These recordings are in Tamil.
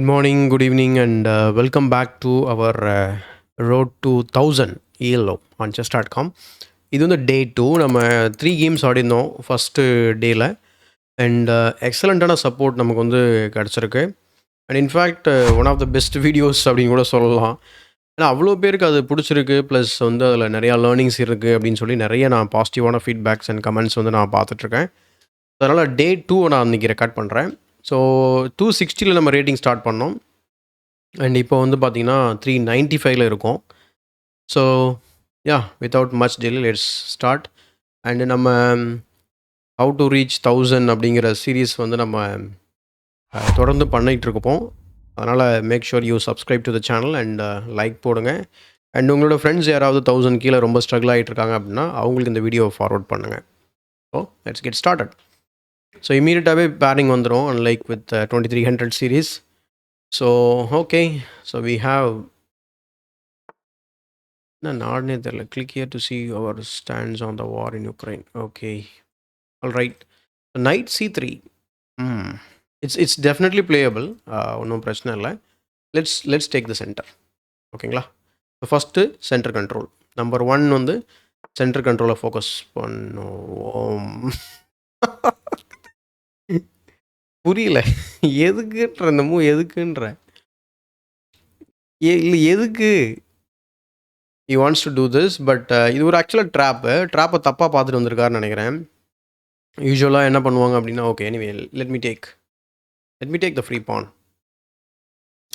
Good morning, good evening, and welcome back to our road to 1000 ELO on chess.com. இது வந்து டே 2. நம்ம 3 கேம்ஸ் ஆடிருந்தோம் ஃபஸ்ட்டு டேயில். அண்ட் எக்ஸலண்ட்டான சப்போர்ட் நமக்கு வந்து கிடச்சிருக்கு. And in fact one of the best videos அப்படின்னு கூட சொல்லலாம். ஏன்னா அவ்வளோ பேருக்கு அது பிடிச்சிருக்கு. ப்ளஸ் வந்து அதில் நிறையா லேர்னிங்ஸ் இருக்குது அப்படின்னு சொல்லி நிறைய நான் பாசிட்டிவான ஃபீட்பேக்ஸ் அண்ட் கமெண்ட்ஸ் வந்து நான் பார்த்துட்ருக்கேன். அதனால் டே 2 நான் இன்றைக்கி ரெக்கார்ட் பண்ணுறேன். ஸோ 260 நம்ம ரேட்டிங் ஸ்டார்ட் பண்ணோம். அண்ட் இப்போ வந்து பார்த்தீங்கன்னா 395ல இருக்கும். So without much delay let's start. And நம்ம ஹவு டு ரீச் 1000 அப்படிங்கிற சீரீஸ் வந்து நம்ம தொடர்ந்து பண்ணிகிட்ருக்கோம். அதனால் make sure you subscribe to the channel and like போடுங்க. அண்ட் உங்களோட ஃப்ரெண்ட்ஸ் யாராவது 1000 கீழே ரொம்ப ஸ்ட்ரகிள் ஆகிட்டு இருக்காங்க அப்படின்னா அவங்களுக்கு இந்த வீடியோவை ஃபார்வர்ட் பண்ணுங்கள். So let's get started. So இமீடியட்டாகவே பேரிங் வந்துடும் unlike with 2300 series. So okay, so we have நாடுனே தெரியல. Click here to see our stands on the war in Ukraine. Okay, all right. Knight C3. It's definitely playable. ஒன்றும் பிரச்சனை இல்லை. Let's take the center. ஓகேங்களா? First center control. நம்பர் 1 வந்து சென்டர் கண்ட்ரோலை ஃபோக்கஸ் பண்ணுவோம். புரியல எதுக்குன்ற இந்த எதுக்குன்ற இல்லை எதுக்கு he wants to do this, but இது ஒரு ஆக்சுவலாக ட்ராப்பை தப்பாக பார்த்துட்டு வந்திருக்காருன்னு நினைக்கிறேன். யூஸ்வலாக என்ன பண்ணுவாங்க அப்படின்னா, okay anyway let me take the free pawn.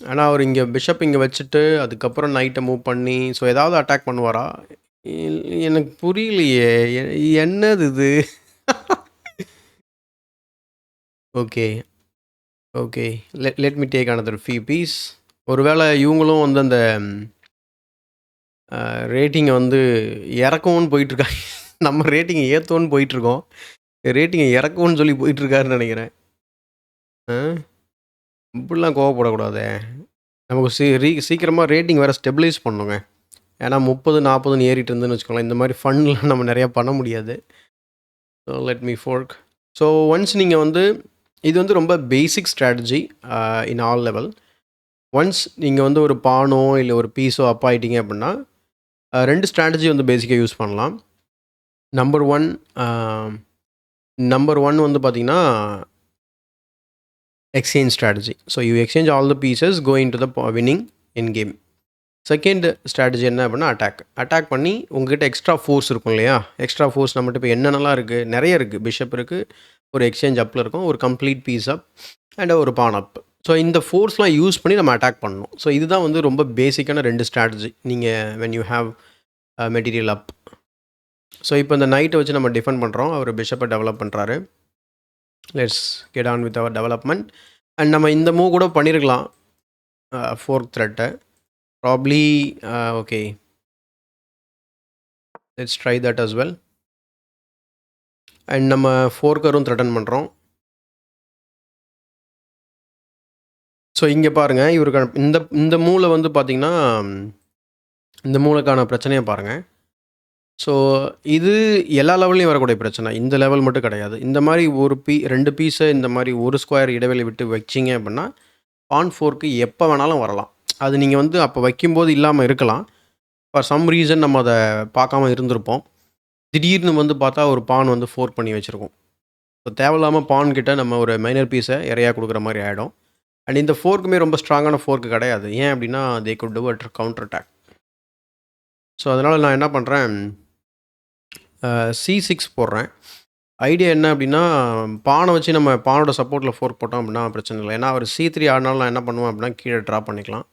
ஆனால் அவர் இங்கே பிஷப் இங்கே வச்சுட்டு அதுக்கப்புறம் நைட்டை மூவ் பண்ணி ஸோ ஏதாவது அட்டாக் பண்ணுவாரா? எனக்கு புரியலையே என்னது இது. Okay okay, let me take another few piece. ஒருவேளை இவங்களும் வந்து அந்த ரேட்டிங்கை வந்து இறக்கவும்னு போயிட்டுருக்காங்க. நம்ம ரேட்டிங்கை ஏற்றோன்னு போயிட்டுருக்கோம். ரேட்டிங்கை இறக்கவும்னு சொல்லி போயிட்டுருக்காருன்னு நினைக்கிறேன். இப்படிலாம் கோவப்படக்கூடாதே. நமக்கு சீக்கிரமாக ரேட்டிங் வேறு ஸ்டெபிலைஸ் பண்ணணுங்க. ஏன்னா 30, 40ன்னு ஏறிட்டு இருந்துன்னு வச்சுக்கோங்களேன். இந்த மாதிரி ஃபன்லாம் நம்ம நிறையா பண்ண முடியாது. So let me fork. So once நீங்கள் வந்து இது வந்து ரொம்ப basic strategy in all level. Once நீங்கள் வந்து ஒரு பானோ இல்லை ஒரு பீஸோ அப் ஆகிட்டீங்க அப்படின்னா 2 ஸ்ட்ராட்டஜி வந்து பேசிக்காக யூஸ் பண்ணலாம். நம்பர் ஒன் வந்து பார்த்தீங்கன்னா exchange strategy. So you exchange all the pieces going to the winning in game. Second strategy என்ன அப்படின்னா அட்டாக் பண்ணி உங்ககிட்ட எக்ஸ்ட்ரா ஃபோர்ஸ் இருக்கும் இல்லையா? எக்ஸ்ட்ரா ஃபோர்ஸ் நம்மகிட்ட இப்போ என்னென்னலாம் இருக்குது, நிறைய இருக்குது. பிஷப் இருக்குது, ஒரு எக்ஸ்சேஞ்ச் அப்பில் இருக்கும், ஒரு கம்ப்ளீட் பீஸ் அப் அண்ட் ஒரு பான் அப். ஸோ இந்த ஃபோர்ஸ்லாம் யூஸ் பண்ணி நம்ம அட்டாக் பண்ணணும். ஸோ இதுதான் வந்து ரொம்ப பேசிக்கான 2 ஸ்ட்ராட்டஜி நீங்கள் when you have material up. So இப்போ இந்த நைட்டை வச்சு நம்ம டிஃபெண்ட் பண்ணுறோம். அவர் பிஷப்பை டெவலப் பண்ணுறாரு. Let's get on with our development. And நம்ம இந்த மூவ் கூட பண்ணியிருக்கலாம். ஃபோர்த் த்ரெட்டை probably okay, let's try that as well. And நம்ம ஃபோர்க்கரும் த்ரெட்டன் பண்ணுறோம். ஸோ இங்கே பாருங்கள், இவருக்கான இந்த மூவில் வந்து பார்த்திங்கன்னா இந்த மூலுக்கான பிரச்சனையை பாருங்கள். ஸோ இது எல்லா லெவல்லையும் வரக்கூடிய பிரச்சனை, இந்த லெவல் மட்டும் கிடையாது. இந்த மாதிரி ஒரு 2 பீஸை இந்த மாதிரி ஒரு ஸ்கொயர் இடைவெளி விட்டு வச்சிங்க அப்படின்னா பான் 4க்கு எப்போ வேணாலும் வரலாம். அது நீங்கள் வந்து அப்போ வைக்கும்போது இல்லாமல் இருக்கலாம். ஃபார் சம் ரீசன் நம்ம அதை பார்க்காம இருந்திருப்போம். திடீர்னு வந்து பார்த்தா ஒரு பான் வந்து 4 பண்ணி வச்சுருக்கோம். ஸோ தேவையில்லாமல் பான் கிட்ட நம்ம ஒரு மைனர் பீஸை இறையா கொடுக்குற மாதிரி ஆகிடும். அண்ட் இந்த ஃபோர்க்குமே ரொம்ப ஸ்ட்ராங்கான ஃபோர்க்கு கிடையாது. ஏன் அப்படின்னா they could do a counter attack. So அதனால் நான் என்ன பண்ணுறேன், C6 போடுறேன். ஐடியா என்ன அப்படின்னா, பானை வச்சு நம்ம பானோட சப்போர்ட்டில் ஃபோர்க் போட்டோம் அப்படின்னா பிரச்சனை இல்லை. ஏன்னா அவர் C3 ஆடினாலும் நான் என்ன பண்ணுவேன் அப்படின்னா கீழே ட்ரா பண்ணிக்கலாம்.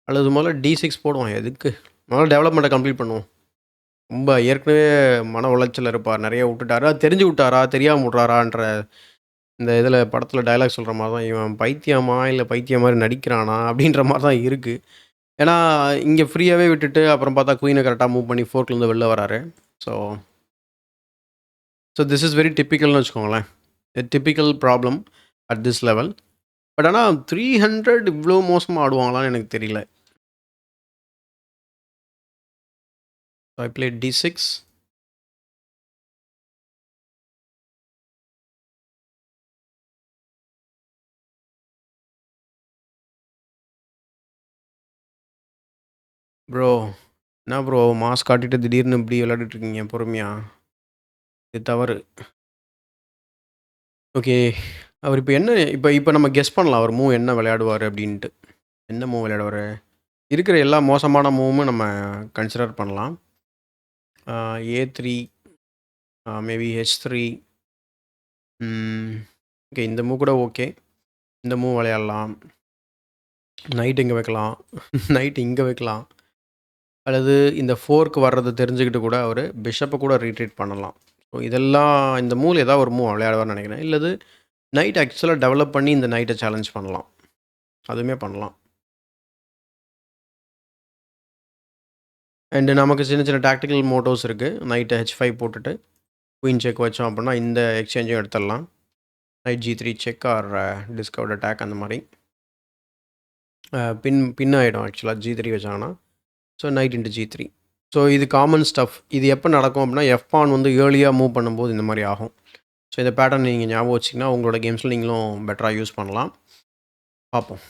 அல்லது முதல்ல D6 போடுவோம். எதுக்கு, முதல்ல டெவலப்மெண்ட்டை கம்ப்ளீட் பண்ணுவோம். ரொம்ப ஏற்கனவே மன உளைச்சல் இருப்பார், நிறைய விட்டுட்டாரா, தெரிஞ்சு விட்டாரா, தெரியாமல் விட்றாரான்ற இந்த இதில் படத்தில் டைலாக் சொல்கிற மாதிரி தான், இவன் பைத்தியமா இல்லை பைத்தியம் மாதிரி நடிக்கிறானா அப்படின்ற மாதிரி தான் இருக்குது. ஏன்னா இங்கே ஃப்ரீயாகவே விட்டுட்டு அப்புறம் பார்த்தா குயினை கரெக்டாக மூவ் பண்ணி ஃபோர்க்லேருந்து வெளில வராரு. ஸோ திஸ் இஸ் வெரி டிப்பிக்கல்னு வச்சுக்கோங்களேன். Typical problem at this level. But ஆனால் 300 இவ்வளோ மோசமாக ஆடுவாங்களான்னு எனக்கு தெரியல. ஐ பிளேட் D6. ப்ரோ என்ன ப்ரோ மாஸ் காட்டிட்டு திடீர்னு இப்படி விளையாடிட்டு இருக்கீங்க பொறுமையா? இது தவறு. ஓகே. அவர் இப்ப என்ன இப்ப இப்ப நம்ம கெஸ் பண்ணலாம். அவர் மூவ் என்ன விளையாடுவாரு அப்படின்ட்டு. என்ன மூவ் விளையாடுவாரு? இருக்கிற எல்லா மோசமான மூவும் நம்ம கன்சிடர் பண்ணலாம். A3 மேபி H3 ஓகே இந்த மூவ் கூட ஓகே. இந்த மூவ் விளையாடலாம். நைட் இங்க வைக்கலாம். நைட் இங்க வைக்கலாம். அல்லது இந்த ஃபோர்க் வர்றத தெரிஞ்சுக்கிட்டு கூட அவரு பிஷப்ப கூட ரீட்ரீட் பண்ணலாம். ஸோ இதெல்லாம் இந்த மூவ்ல ஏதாவது ஒரு மூவ் விளையாடுவார்ன்னு நினைக்கிறேன். இல்லது நைட் ஆக்சுவலா டெவலப் பண்ணி இந்த நைட்ட சேலஞ்ச் பண்ணலாம். அதுவுமே பண்ணலாம். அண்ட் நமக்கு சின்ன சின்ன டாக்டிக்கல் மோட்டோஸ் இருக்கு. நைட் H5 போட்டுட்டு குயின் செக் வச்சோம் அப்படின்னா இந்த எக்ஸ்சேஞ்சும் எடுத்துடலாம். Knight G3 check or discovered attack அந்த மாதிரி பின் ஆகிடும் ஆக்சுவலாக G3 வச்சாங்கன்னா. So knight into G3. So இது காமன் ஸ்டஃப். இது எப்போ நடக்கும் அப்படின்னா F-pawn வந்து ஏர்லியாக மூவ் பண்ணும்போது இந்த மாதிரி ஆகும். ஸோ இந்த பேட்டர்ன் நீங்கள் ஞாபகம் வச்சிங்கன்னா உங்களோட கேம்ஸில் நீங்களும் பெட்டராக யூஸ் பண்ணலாம். பார்ப்போம்.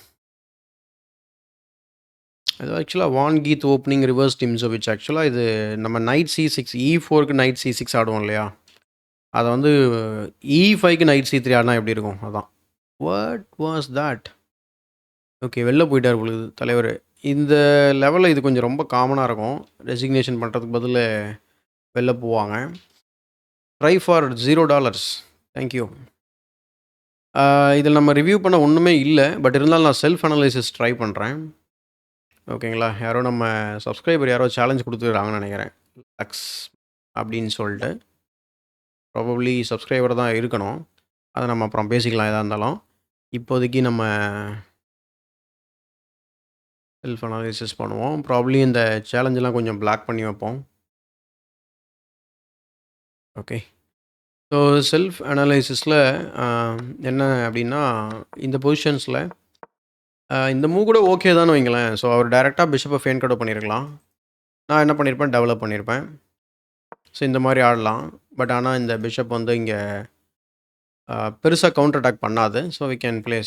அது ஆக்சுவலாக வான் கீத் ஓப்பனிங் ரிவர்ஸ் டிம்ஸோவிச். ஆக்சுவலாக இது நம்ம நைட் C6 E4க்கு நைட் C6 ஆடுவோம் இல்லையா? அதை வந்து E5க்கு நைட் C3 ஆடினா எப்படி இருக்கும்? அதான். What was that? ஓகே வெளில போயிட்டார் பொழுது தலைவர். இந்த லெவலில் இது கொஞ்சம் ரொம்ப காமனாக இருக்கும். ரெசிக்னேஷன் பண்ணுறதுக்கு பதில் வெளில போவாங்க. Try for $0. தேங்க்யூ. இதில் நம்ம ரிவ்யூ பண்ண ஒன்றுமே இல்லை. பட் இருந்தாலும் நான் செல்ஃப் அனலைசிஸ் ட்ரை பண்ணுறேன். ஓகேங்களா? யாரோ நம்ம சப்ஸ்கிரைபர் யாரோ சேலஞ்ச் கொடுத்துருக்காங்கன்னு நினைக்கிறேன். லக்ஸ் அப்படின்னு சொல்லிட்டு. ப்ராபப்ளி சப்ஸ்கிரைபர் தான் இருக்கணும். அதை நம்ம அப்புறம் பேசிக்கலாம் எதாக இருந்தாலும். இப்போதைக்கு நம்ம செல்ஃப் அனாலிசிஸ் பண்ணுவோம். ப்ராபப்ளி இந்த சேலஞ்செலாம் கொஞ்சம் பிளாக் பண்ணி வைப்போம். ஓகே. ஸோ செல்ஃப் அனலைசிஸில் என்ன அப்படின்னா இந்த பொசிஷன்ஸில் இந்த மூவ் கூட ஓகே தான்னு வைங்களேன். ஸோ அவர் டைரெக்டாக பிஷப்பை ஃபேன் கடோ பண்ணியிருக்கலாம். நான் என்ன பண்ணியிருப்பேன், டெவலப் பண்ணியிருப்பேன். ஸோ இந்த மாதிரி ஆடலாம். பட் ஆனால் இந்த பிஷப் வந்து இங்கே பெருசாக கவுண்டர் அட்டாக் பண்ணாது. So we can play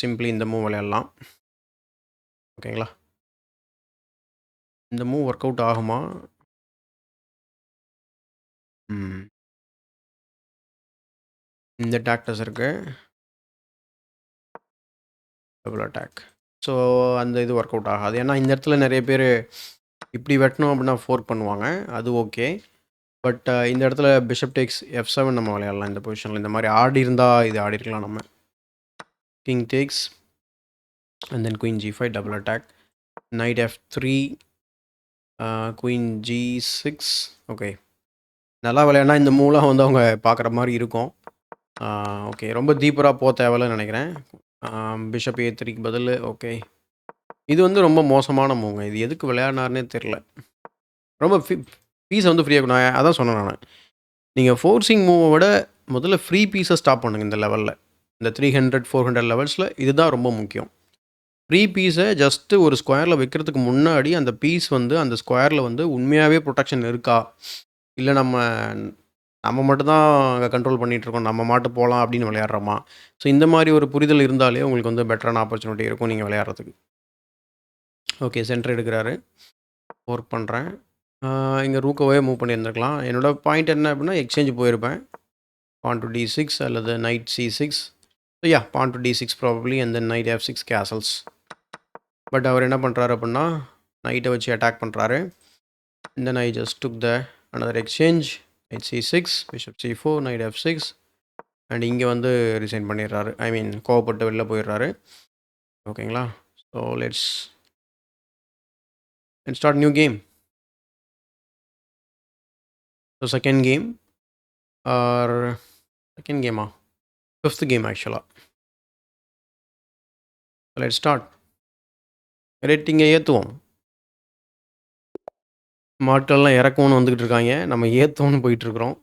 simply இந்த மூவ் விளையாடலாம். ஓகேங்களா? இந்த மூவ் ஒர்க் அவுட் ஆகுமா? இந்த டாக்டஸ் இருக்கு. Double attack. ஸோ அந்த இது ஒர்க் அவுட் ஆகாது. ஏன்னா இந்த இடத்துல நிறைய பேர் இப்படி வெட்டணும் அப்படின்னா ஃபோர்க் பண்ணுவாங்க. அது ஓகே. பட் இந்த இடத்துல பிஷப் டேக்ஸ் F7 நம்ம விளையாடலாம் இந்த பொசிஷனில். இந்த மாதிரி ஆடி இருந்தால் இது ஆடி இருக்கலாம் நம்ம. King takes and then queen G5 double attack. Knight F3 queen G6. Okay நல்லா விளையாடினா இந்த மூவ்லாம் வந்து அவங்க பார்க்குற மாதிரி இருக்கும். ஓகே ரொம்ப டீப்பராக போக தேவையில்லைன்னு நினைக்கிறேன். பிஷப் A3க்கு பதில் ஓகே. இது வந்து ரொம்ப மோசமான மூவ்ங்க. இது எதுக்கு விளையாடினார்னே தெரில. ரொம்ப பீஸை வந்து ஃப்ரீயாக நான் அதான் சொன்னேன் நான். நீங்கள் ஃபோர்ஸிங் மூவை விட முதல்ல ஃப்ரீ பீஸை ஸ்டாப் பண்ணுங்கள் இந்த லெவலில். இந்த 300 400 லெவல்ஸில் இதுதான் ரொம்ப முக்கியம். ஃப்ரீ பீஸை ஜஸ்ட்டு ஒரு ஸ்கொயரில் வைக்கிறதுக்கு முன்னாடி அந்த பீஸ் வந்து அந்த ஸ்கொயரில் வந்து உண்மையாகவே ப்ரொடெக்ஷன் இருக்கா? இல்லை நம்ம மட்டும்தான் அங்கே கண்ட்ரோல் பண்ணிகிட்ருக்கோம், நம்ம மாட்டு போகலாம் அப்படின்னு விளையாடுறோமா? ஸோ இந்த மாதிரி ஒரு புரிதல் இருந்தாலே உங்களுக்கு வந்து பெட்டரான ஆப்பர்ச்சுனிட்டி இருக்கும் நீங்கள் விளையாடுறதுக்கு. ஓகே சென்டர் எடுக்கிறாரு. ஒர்க் பண்ணுறேன். இங்கே ரூக்கோவே மூவ் பண்ணியிருந்துருக்கலாம். என்னோடய பாயிண்ட் என்ன அப்படின்னா எக்ஸ்சேஞ்ச் போயிருப்பேன். பான் டு D6 அல்லது knight C6. So yeah pawn to D6 probably and then knight F6 castles. But அவர் என்ன பண்ணுறாரு அப்படின்னா நைட்டை வச்சு அட்டாக் பண்ணுறாரு. Then I just took the another exchange. Knight C6, Bishop C4, Knight F6 அண்ட் இங்கே வந்து ரிசைன் பண்ணிடுறாரு. ஐ மீன் கோவப்பட்டு வெளில போயிடுறாரு. ஓகேங்களா? So let's start new game. So second game or second கேமா 5th கேம் ஆக்சுவலாக. Let's start. ரேட்டிங்கை ஏற்றுவோம். மாட்கள்லாம் இறக்கணும்னு வந்துக்கிட்டு இருக்காங்க. நம்ம ஏற்றோன்னு போயிட்டுருக்குறோம்.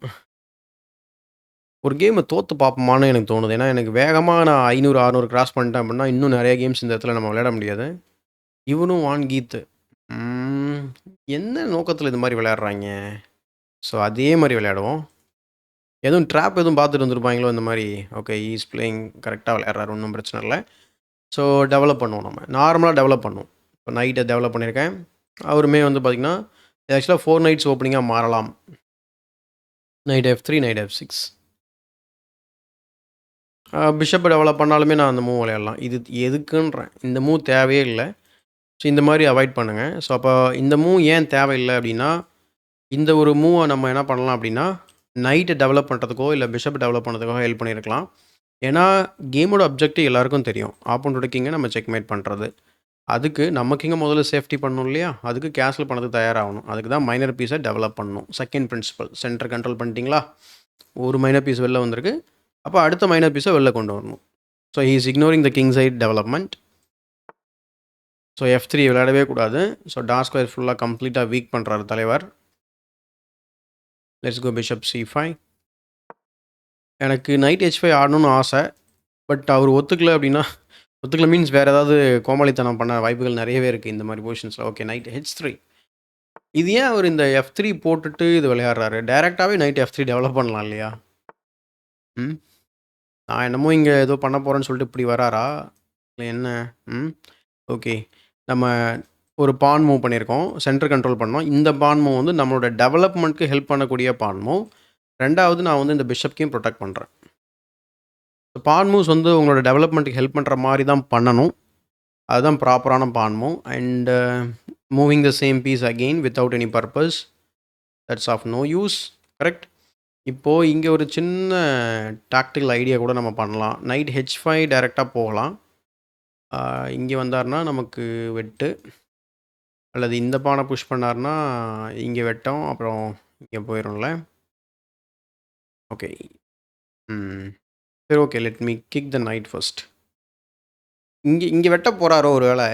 ஒரு கேமை தோற்று பார்ப்போமான்னு எனக்கு தோணுது. ஏன்னா எனக்கு வேகமாக நான் 500 600 கிராஸ் பண்ணிட்டேன் அப்படின்னா இன்னும் நிறைய கேம்ஸ் இந்த இடத்துல நம்ம விளையாட முடியாது. இவனும் வான் கீத்து என்ன நோக்கத்தில் இது மாதிரி விளையாடுறாங்க? ஸோ அதே மாதிரி விளையாடுவோம். எதுவும் ட்ராப் எதுவும் பார்த்துட்டு வந்துருப்பாங்களோ இந்த மாதிரி. ஓகே ஈஸ் பிளேயிங் கரெக்டாக விளையாடுறாரு, ஒன்றும் பிரச்சனை இல்லை. ஸோ டெவலப் பண்ணுவோம், நம்ம நார்மலாக டெவலப் பண்ணுவோம். இப்போ நைட்டை டெவலப் பண்ணியிருக்கேன். அவருமே வந்து பார்த்திங்கன்னா ஆக்சுவலாக 4 நைட்ஸ் ஓப்பனிங்காக மாறலாம். Night F3, night F6. Bishop develop பண்ணாலுமே நான் அந்த மூவ் விளையாடலாம். இது எதுக்குன்றேன். இந்த மூவ் தேவையே இல்ல. ஸோ இந்த மாரி அவாய்ட் பண்ணுங்க. ஸோ அப்போ இந்த மூவ் ஏன் தேவையில்ல அப்படின்னா, இந்த ஒரு மூவ நம்ம என்ன பண்ணலாம் அப்படின்னா, நைட்ட டெவலப் பண்ணுறதுக்கோ, இல்ல பிஷப் டெவலப் பண்ணுறதுக்கோ ஹெல்ப் பண்ணியிருக்கலாம். ஏன்னா, கேமோட அப்ஜெக்டிவ் எல்லாருக்கும் தெரியும். ஆப்போனன்ட்டோட கிங்க நம்ம செக்மேட் பண்ணுறது. அதுக்கு நம்ம கிங்க முதல்ல சேஃப்டி பண்ணணும் இல்லையா? அதுக்கு கேஸ்ல் பண்ணதுக்கு தயாராகணும். அதுக்கு தான் மைனர் பீஸை டெவலப் பண்ணணும். Second principal. சென்டர் கண்ட்ரோல் பண்ணிட்டீங்களா? ஒரு மைனர் பீஸ் வெளில வந்திருக்கு. அப்போ அடுத்த மைனர் பீஸை வெளில கொண்டு வரணும். So he is ignoring the king side development. So F3 விளையாடவே கூடாது. ஸோ டார்க் ஸ்கொயர் ஃபுல்லாக கம்ப்ளீட்டாக வீக் பண்ணுறாரு தலைவர். Let's go bishop C5. எனக்கு நைட் H5 ஆடணும்னு ஆசை. பட் அவர் ஒத்துக்கல அப்படின்னா, ஒத்துக்கல மீன்ஸ் வேறு ஏதாவது கோமாளித்தனம் பண்ண வாய்ப்புகள் நிறையவே இருக்குது இந்த மாதிரி பொசிஷன்ஸில். Okay, night H3. இது ஏன் அவர் இந்த F3 போட்டுட்டு இது விளையாடுறாரு? டைரெக்டாகவே நைட் F3 டெவலப் பண்ணலாம் இல்லையா? ம். நான் என்னமோ இங்கே ஏதோ பண்ண போகிறேன்னு சொல்லிட்டு இப்படி வராரா? இல்லை என்ன? ம். ஓகே. நம்ம ஒரு பான் மூவ் பண்ணியிருக்கோம். சென்டர் கண்ட்ரோல் பண்ணோம். இந்த பான் மூவ் வந்து நம்மளோட டெவலப்மெண்ட்க்கு ஹெல்ப் பண்ணக்கூடிய பான் மூவ். 2வது நான் வந்து இந்த பிஷப்கையும் ப்ரொடெக்ட் பண்ணுறேன். பான் மூவ்ஸ் வந்து உங்களோட டெவலப்மெண்ட்டுக்கு ஹெல்ப் பண்ணுற மாதிரி தான் பண்ணணும். அதுதான் ப்ராப்பரான pawn move. And moving the same piece again without any purpose, that's of no use. Correct. இப்போது இங்கே ஒரு சின்ன டாக்டிக்கல் ஐடியா கூட நம்ம பண்ணலாம். நைட் H5 டைரெக்டாக போகலாம். இங்கே வந்தார்னா நமக்கு வெட்டு, அல்லது இந்த பானை புஷ் பண்ணார்னா இங்கே வெட்டம், அப்புறம் இங்கே போயிடும்ல. ஓகே. சரி, okay, let me kick the night first. இங்கே இங்கே வெட்ட போகிறாரோ ஒரு வேளை?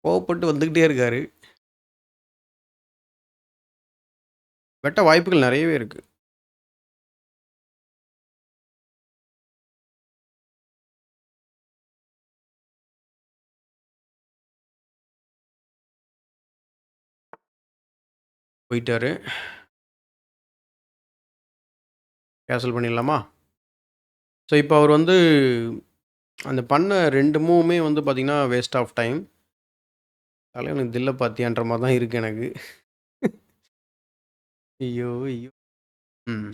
கோவப்பட்டு வந்துக்கிட்டே இருக்காரு. வெட்ட வாய்ப்புகள் நிறையவே இருக்குது. போயிட்டாரு. கேன்சல் பண்ணிடலாமா? ஸோ இப்போ அவர் வந்து அந்த பண்ண 2 மூவுமே வந்து பார்த்திங்கன்னா வேஸ்ட் ஆஃப் டைம். தலைவனுக்கு தில்ல பாத்தியான்ற மாதிரி தான் இருக்குது எனக்கு. ஐயோ ஐயோ. ம்.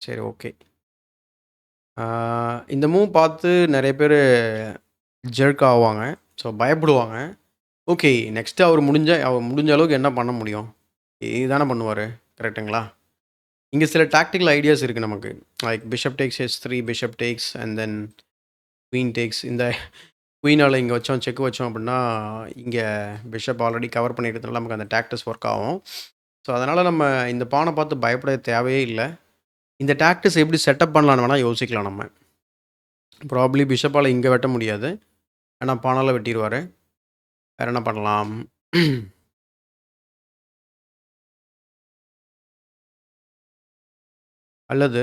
சரி, ஓகே. இந்த மூவ் பார்த்து நிறைய பேர் ஜெர்க் ஆவாங்க. ஸோ பயப்படுவாங்க. ஓகே, நெக்ஸ்ட்டு அவர் முடிஞ்ச அளவுக்கு என்ன பண்ண முடியும்? இதுதானே பண்ணுவார். கரெக்டுங்களா? இங்கே சில டாக்டிக்கல் ஐடியாஸ் இருக்குது நமக்கு. Like bishop takes H3, bishop takes and then queen takes. இந்த குயினால் இங்கே வச்சோம், செக் வச்சோம் அப்படின்னா இங்கே பிஷப் ஆல்ரெடி கவர் பண்ணிக்கிறதுனால நமக்கு அந்த டாக்டிக்ஸ் ஒர்க் ஆகும். ஸோ அதனால் நம்ம இந்த பானை பார்த்து பயப்பட தேவையே இல்லை. இந்த டாக்டிக்ஸ் எப்படி செட்டப் பண்ணலான்னு வேணால் யோசிக்கலாம் நம்ம. ப்ராப்ளி பிஷப்பால் இங்கே வெட்ட முடியாது. ஏன்னா பானால் வெட்டிடுவார். வேறு என்ன பண்ணலாம்? அல்லது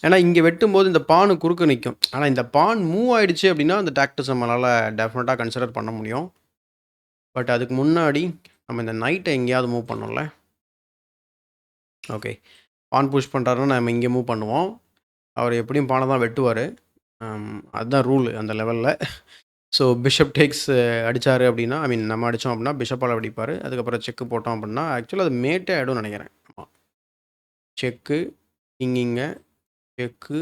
ஏன்னா இங்கே வெட்டும்போது இந்த பானு குறுக்க நிற்கும். ஆனால் இந்த பான் மூவ் ஆயிடுச்சு அப்படின்னா அந்த டாக்டிக்ஸ் நம்மளால் டெஃபினட்டாக கன்சிடர் பண்ண முடியும். பட் அதுக்கு முன்னாடி நம்ம இந்த நைட்டை எங்கேயாவது மூவ் பண்ணோம்ல. ஓகே, பான் புஷ் பண்ணுறாருன்னா நம்ம இங்கே மூவ் பண்ணுவோம். அவர் எப்படியும் பானை தான் வெட்டுவார். அதுதான் ரூல் அந்த லெவலில். ஸோ பிஷப் டேக்ஸ் அடித்தார் அப்படின்னா, ஐ மீன் நம்ம அடித்தோம் அப்படின்னா பிஷப்பால் அடிப்பார். அதுக்கப்புறம் செக்கு போட்டோம் அப்படின்னா ஆக்சுவலாக அது மேட்டே ஆகிடும்னு நினைக்கிறேன். ஆமாம், செக்கு இங்கே, செக்கு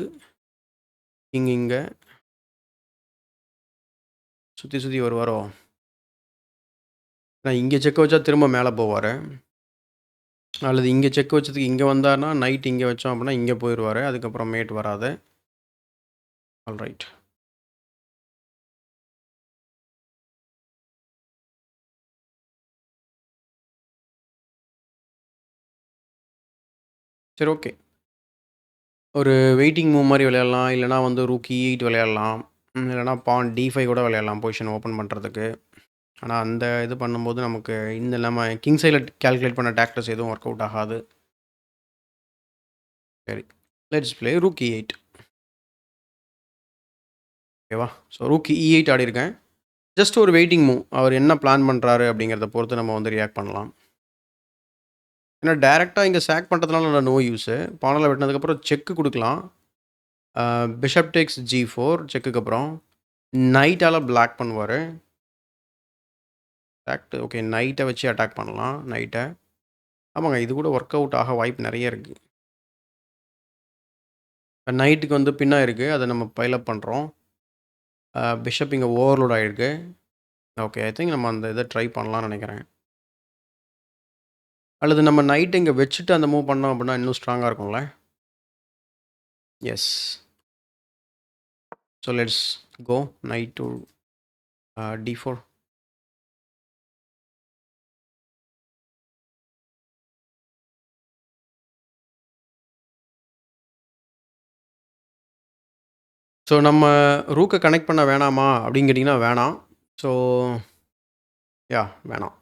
இங்கே சுற்றி சுற்றி வருவாரோ? நான் இங்கே செக் வச்சா திரும்ப மேலே போவார். அல்லது இங்கே செக் வச்சதுக்கு இங்கே வந்தார்னா நைட் இங்கே வச்சோம் அப்படின்னா இங்கே போயிடுவார். அதுக்கப்புறம் மேட் வராது. ஆல்ரைட். சரி, ஓகே. ஒரு வெயிட்டிங் மூவ் மாதிரி விளையாடலாம். இல்லைனா வந்து ரூக் E8 விளையாடலாம். இல்லைனா பான் D5 கூட விளையாடலாம் பொசிஷன் ஓப்பன் பண்ணுறதுக்கு. ஆனால் அந்த இது பண்ணும்போது நமக்கு இந்த நம்ம கிங் சைடில் கால்குலேட் பண்ண டாக்டிக்ஸ் எதுவும் ஒர்க் அவுட் ஆகாது. சரி, லெட்ஸ் ப்ளே ரூக் E8. ஓகேவா? So rook E8 ஆடிருக்கேன். ஜஸ்ட் ஒரு வெயிட்டிங் மூவ். அவர் என்ன பிளான் பண்ணுறாரு அப்படிங்கிறத பொறுத்து நம்ம வந்து ரியாக்ட் பண்ணலாம். ஏன்னா டேரெக்டாக இங்கே சேக் பண்ணுறதுனால நோ யூஸு. பானில் வெட்டினதுக்கப்புறம் செக்கு கொடுக்கலாம். பிஷப் டேக்ஸ் G4 செக்குக்கு அப்புறம் நைட்டால் பிளாக் பண்ணுவார். அட்டாக்ட் ஓகே நைட்டை வச்சு அட்டாக் பண்ணலாம் நைட்டை. ஆமாங்க இது கூட ஒர்க் அவுட் ஆக வாய்ப்பு நிறைய இருக்குது. நைட்டுக்கு வந்து பின்னா இருக்குது அதை நம்ம பைலப் பண்ணுறோம். பிஷப் இங்கே ஓவர்லோட் ஆகிருக்கு. ஓகே ஐ திங்க் நம்ம அந்த இதை ட்ரை பண்ணலாம்னு நினைக்கிறேன். அல்லது நம்ம நைட் இங்கே வச்சுட்டு அந்த மூவ் பண்ணோம் அப்படின்னா இன்னும் ஸ்ட்ராங்காக இருக்கும்ல. Yes. So let's go knight to d4. So நம்ம ரூக்கை கனெக்ட் பண்ண வேணாமா அப்படின்னு கேட்டிங்கன்னா வேணாம். ஸோ யா வேணாம்.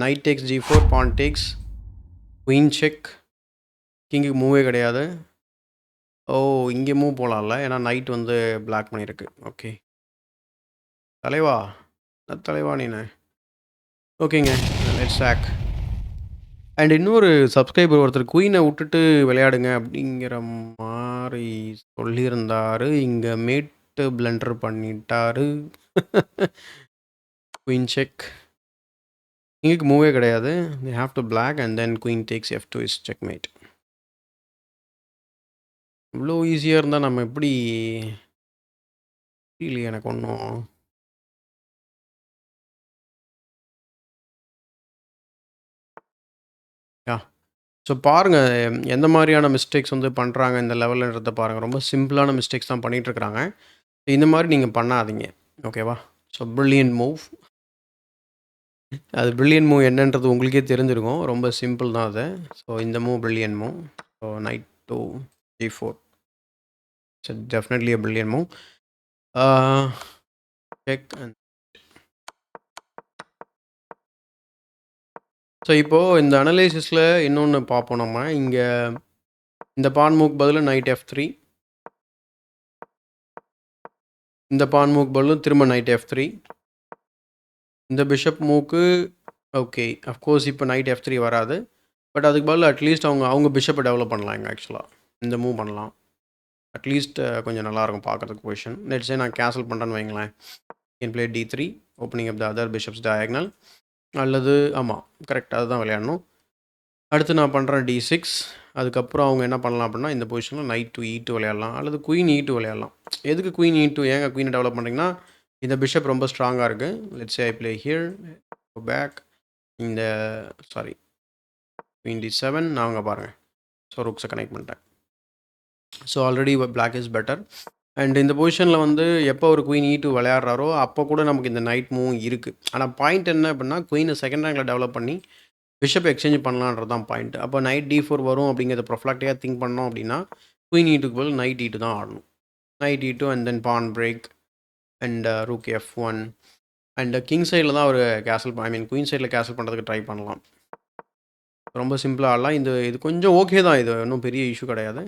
நைட் டேக்ஸ் g4, பான் டேக்ஸ், குயின் செக், கிங்குக்கு மூவே கிடையாது. ஓ இங்கே மூவ் போகலாம்ல ஏன்னா நைட் வந்து பிளாக் பண்ணியிருக்கு. ஓகே தலைவா தலைவா நீனு. ஓகேங்க லெட்ஸ் சாக். அண்ட் இன்னொரு சப்ஸ்கிரைபர் ஒருத்தர் குயினை விட்டுட்டு விளையாடுங்க அப்படிங்கிற மாதிரி சொல்லியிருந்தாரு. இங்கே மேட்டு பிளண்டர் பண்ணிட்டாரு. குயின் செக், கிங்குக்கு மூவே கிடையாது. they have to black and then queen takes f2 is checkmate. இவ்வளோ ஈஸியாக இருந்தால் நம்ம எப்படி இல்லையே எனக்கு ஒன்றும். யா ஸோ பாருங்கள் எந்த மாதிரியான மிஸ்டேக்ஸ் வந்து பண்ணுறாங்க இந்த லெவலுன்றதை பாருங்கள். ரொம்ப சிம்பிளான மிஸ்டேக்ஸ் தான் பண்ணிகிட்ருக்குறாங்க. இந்த மாதிரி நீங்கள் பண்ணாதீங்க ஓகேவா. So brilliant move. அது பிரில்லியன்ட் மூவ் என்னன்றது உங்களுக்கே தெரிஞ்சிருக்கும். ரொம்ப சிம்பிள் தான் அது. ஸோ இந்த move brilliant move. So night to g4 it's definitely a brilliant move. Check and so இப்போது இந்த அனலைசிஸில் இன்னொன்று பார்ப்போம் நம்ம. இங்கே இந்த பான் மூவ்க்கு பதில் நைட் f3, இந்த பான் மூவ்க்கு பதில் திரும்ப நைட் f3, இந்த பிஷப் மூவ்க்கு ஓகே அஃப்கோர்ஸ் இப்போ நைட் f3 வராது. பட் அதுக்கு பதில் அட்லீஸ்ட் அவங்க பிஷப்பை டெவலப் பண்ணலாம். இங்கே ஆக்சுவலாக இந்த மூவ் பண்ணலாம். அட்லீஸ்ட் கொஞ்சம் நல்லாயிருக்கும் பார்க்குறதுக்கு பொசிஷன். லெட்ஸே நான் கேன்சல் பண்ணுறேன்னு வைங்களேன். Can play d3 opening up the other bishops diagonal. அல்லது ஆமாம் கரெக்ட் அதுதான் விளையாடணும். அடுத்து நான் பண்ணுறேன் d6. அதுக்கப்புறம் அவங்க என்ன பண்ணலாம் அப்படின்னா இந்த பொசிஷனில் நைட் டு e2 விளையாடலாம் அல்லது குயின் e2 விளையாடலாம். எதுக்கு குயின் e2 ஏங்க குயினை டெவலப் பண்ணுறீங்கன்னா இந்த பிஷப் ரொம்ப ஸ்ட்ராங்காக இருக்குது. Let's I play here back இந்த சாரி குயின் d7 நான் அவங்க பாருங்கள். ஸோ ரூக்ஸை கனெக்ட் பண்ணிட்டேன். So already black is better. And இந்த பொசிஷனில் வந்து எப்போ ஒரு குயின் e2 விளையாடுறாரோ அப்போ கூட நமக்கு இந்த நைட் மூவ் இருக்குது. ஆனால் பாயிண்ட் என்ன அப்படின்னா குயினை செகண்ட் ரேங்கில் டெவலப் பண்ணி பிஷப் எக்ஸ்சேஞ்ச் பண்ணலான்றது தான் பாயிண்ட். அப்போ நைட் d4 வரும் அப்படிங்கிறத ப்ரொஃப்ளாக்டியாக திங்க் பண்ணோம் அப்படின்னா குயின் e2க்கு பதில் நைட் e2 தான் ஆடணும். Knight e2 and then pawn break and rook f1 and king சைடில் தான் ஒரு கேசல் குயின் சைடில் கேசல் பண்ணுறதுக்கு ட்ரை பண்ணலாம். ரொம்ப சிம்பிளாக ஆடலாம். இது கொஞ்சம் ஓகே தான். இது ஒன்றும் பெரிய இஷ்யூ கிடையாது.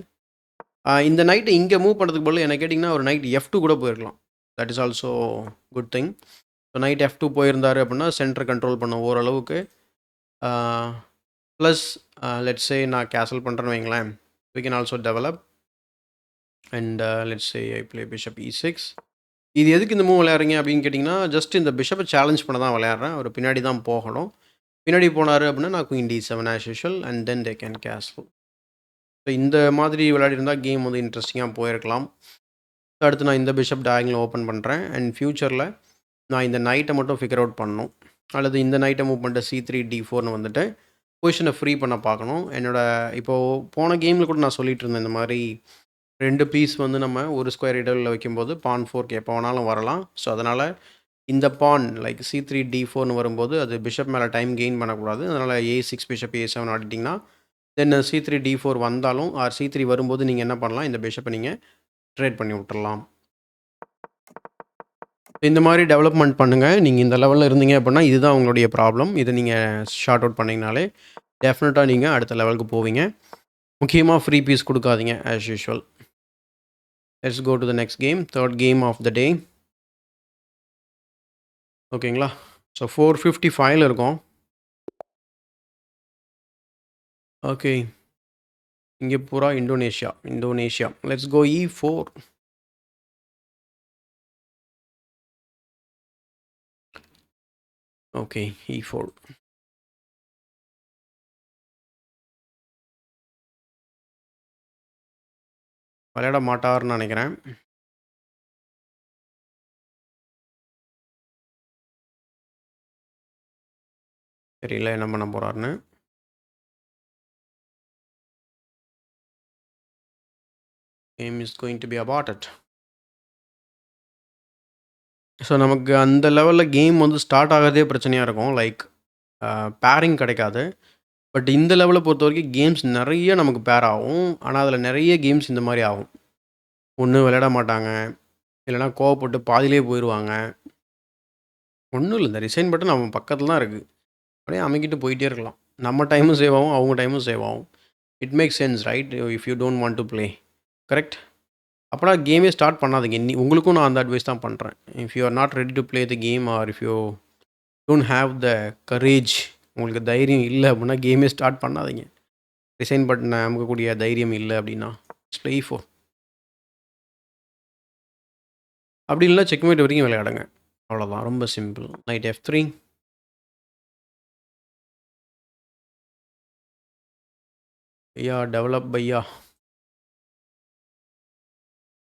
இந்த நைட்டை இங்கே மூவ் பண்ணுறதுக்கு பதில் என்ன கேட்டிங்கன்னா ஒரு நைட் f2 கூட போயிருக்கலாம். That is also good thing. So night f2 போயிருந்தார் அப்படின்னா சென்டர் கண்ட்ரோல் பண்ண ஓரளவுக்கு. ப்ளஸ் லெட்ஸ் சே நான் கேன்சல் பண்ணுறேன்னு வைங்களேன். we can also develop and let's say I play bishop e6. இது எதுக்கு இந்த மூவ் விளையாடுறீங்க அப்படின்னு கேட்டிங்கன்னா ஜஸ்ட் இந்த பிஷப்பை சேலஞ்ச் பண்ண தான் விளையாடுறேன். அவர் பின்னாடி தான் போகணும். பின்னாடி போனார் அப்படின்னா நான் queen d7 as usual and then they can castle. So இந்த மாதிரி விளையாடிருந்தால் கேம் வந்து இன்ட்ரெஸ்டிங்காக போயிருக்கலாம். அடுத்து நான் இந்த பிஷப் டயகனல் ஓப்பன் பண்ணுறேன். அண்ட் ஃப்யூச்சரில் நான் இந்த நைட்டை மட்டும் ஃபிகர் அவுட் பண்ணணும். அல்லது இந்த நைட்டை மூவ் பண்ணிட்டு c3 d4னு வந்துட்டு பொசிஷனை ஃப்ரீ பண்ண பார்க்கணும். இப்போது போன கேமில் கூட நான் சொல்லிகிட்டு இருந்தேன் இந்த மாதிரி 2 பீஸ் வந்து நம்ம ஒரு ஸ்கொயர் இடைவெளியில் வைக்கும்போது பான் 4க்கு எப்போ வேணாலும் வரலாம். ஸோ அதனால் இந்த பான் லைக் c3 d4னு வரும்போது அது பிஷப் மேலே டைம் கெயின் பண்ணக்கூடாது. அதனால் a6 பிஷப் a7 ஆடிட்டிங்கன்னா தென் c3 d4 வந்தாலும் ஆர் c3 வரும்போது நீங்கள் என்ன பண்ணலாம் இந்த பிஷப்பை நீங்கள் ட்ரேட் பண்ணி விட்டுறலாம். இந்த மாதிரி டெவலப்மெண்ட் பண்ணுங்கள். நீங்கள் இந்த லெவலில் இருந்தீங்க அப்படின்னா இதுதான் உங்களுடைய ப்ராப்ளம். இதை நீங்கள் ஷார்ட் அவுட் பண்ணிங்கனாலே டெஃபினட்டாக நீங்கள் அடுத்த லெவலுக்கு போவீங்க. முக்கியமாக ஃப்ரீ பீஸ் கொடுக்காதீங்க as usual. Let's go to the next game. Third game of the day. ஓகேங்களா. ஸோ 455 இருக்கும். ஓகே இங்கே பூரா Indonesia. Let's go e4. Okay. E4. விளையாட மாட்டார்ன்னு நினைக்கிறேன். தெரியல என்ன பண்ண போறாருன்னு. Game is going to be aborted. So நமக்கு அந்த லெவலில் கேம் வந்து ஸ்டார்ட் ஆகிறதே பிரச்சனையாக இருக்கும். லைக் பேரிங் கிடைக்காது. பட் இந்த லெவலை பொறுத்த வரைக்கும் கேம்ஸ் நிறைய நமக்கு பேர் ஆகும். ஆனால் அதில் நிறைய கேம்ஸ் இந்த மாதிரி ஆகும். ஒன்று விளையாட மாட்டாங்க, இல்லைனா கோவப்பட்டு பாதியிலே போயிடுவாங்க. ஒன்றும் இல்லை, இந்த ரிசைன் பட்டன் அவன் பக்கத்தில் தான் இருக்குது. அப்படியே அமைக்கிட்டு போயிட்டே இருக்கலாம். நம்ம டைமும் சேவ் ஆகும், அவங்க டைமும் சேவ் ஆகும். It makes sense right? If you don't want to play, correct? அப்போனா கேமே ஸ்டார்ட் பண்ணாதீங்க. உங்களுக்கும் நான் அந்த அட்வைஸ் தான் பண்ணுறேன். If you are not ready to play the game, or if you don't have the courage, உங்களுக்கு தைரியம் இல்லை அப்படின்னா கேமே ஸ்டார்ட் பண்ணாதீங்க. ரிசைன் பட்டனை அமுக்கக்கூடிய தைரியம் இல்லை அப்படின்னா ப்ளே ஃபோர். அப்படி இல்லைனா செக்மேட் வரைக்கும் விளையாடுங்க. அவ்வளோதான், ரொம்ப சிம்பிள். Knight F3. ஐயா டெவலப் பையா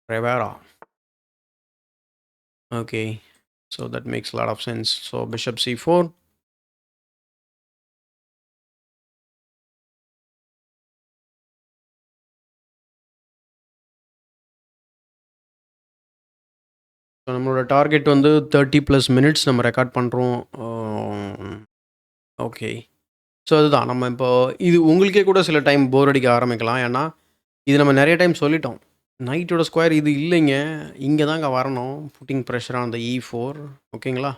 ரெவேரா. Okay, so that makes a lot of sense. So bishop c4. So நம்மளோட டார்கெட் வந்து 30+ மினிட்ஸ் நம்ம ரெக்கார்ட் பண்ணுறோம். ஓகே. ஸோ அதுதான் நம்ம இப்போ இது உங்களுக்கே கூட சில டைம் போர் அடிக்க ஆரம்பிக்கலாம். ஏன்னா இது நம்ம நிறைய டைம் சொல்லிட்டோம். நைட்டோட ஸ்கொயர் இது இல்லைங்க, இங்கே தாங்க வரணும். Pudding pressure on the E4. ஓகேங்களா?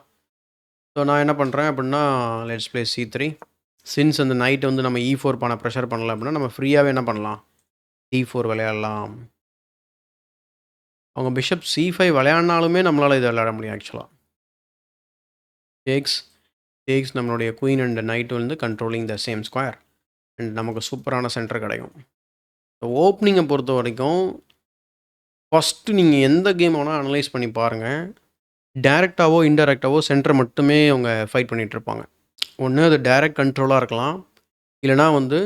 ஸோ நான் என்ன பண்ணுறேன் அப்படின்னா, லெட்ஸ் ப்ளே C3. சின்ஸ் அந்த நைட் வந்து நம்ம E4 பண்ண ப்ரெஷர் பண்ணல அப்படின்னா நம்ம ஃப்ரீயாகவே என்ன பண்ணலாம், D4 விளையாடலாம். அவங்க பிஷப் C5 விளையாடினாலுமே நம்மளால் இதை விளையாட முடியும் ஆக்சுவலாக. டேக்ஸ் நம்மளுடைய குயின் அண்ட் நைட் வந்து controlling the same square. And நமக்கு சூப்பரான சென்டர் கிடைக்கும். ஓப்பனிங்கை பொறுத்த வரைக்கும் ஃபஸ்ட்டு நீங்கள் எந்த கேம் வேணால் அனலைஸ் பண்ணி பாருங்கள். டேரெக்டாவோ இன்டெரக்டாவோ சென்டர் மட்டுமே அவங்க ஃபைட் பண்ணிகிட்ருப்பாங்க. ஒன்று அது டைரக்ட் கண்ட்ரோலாக இருக்கலாம், இல்லைனா வந்து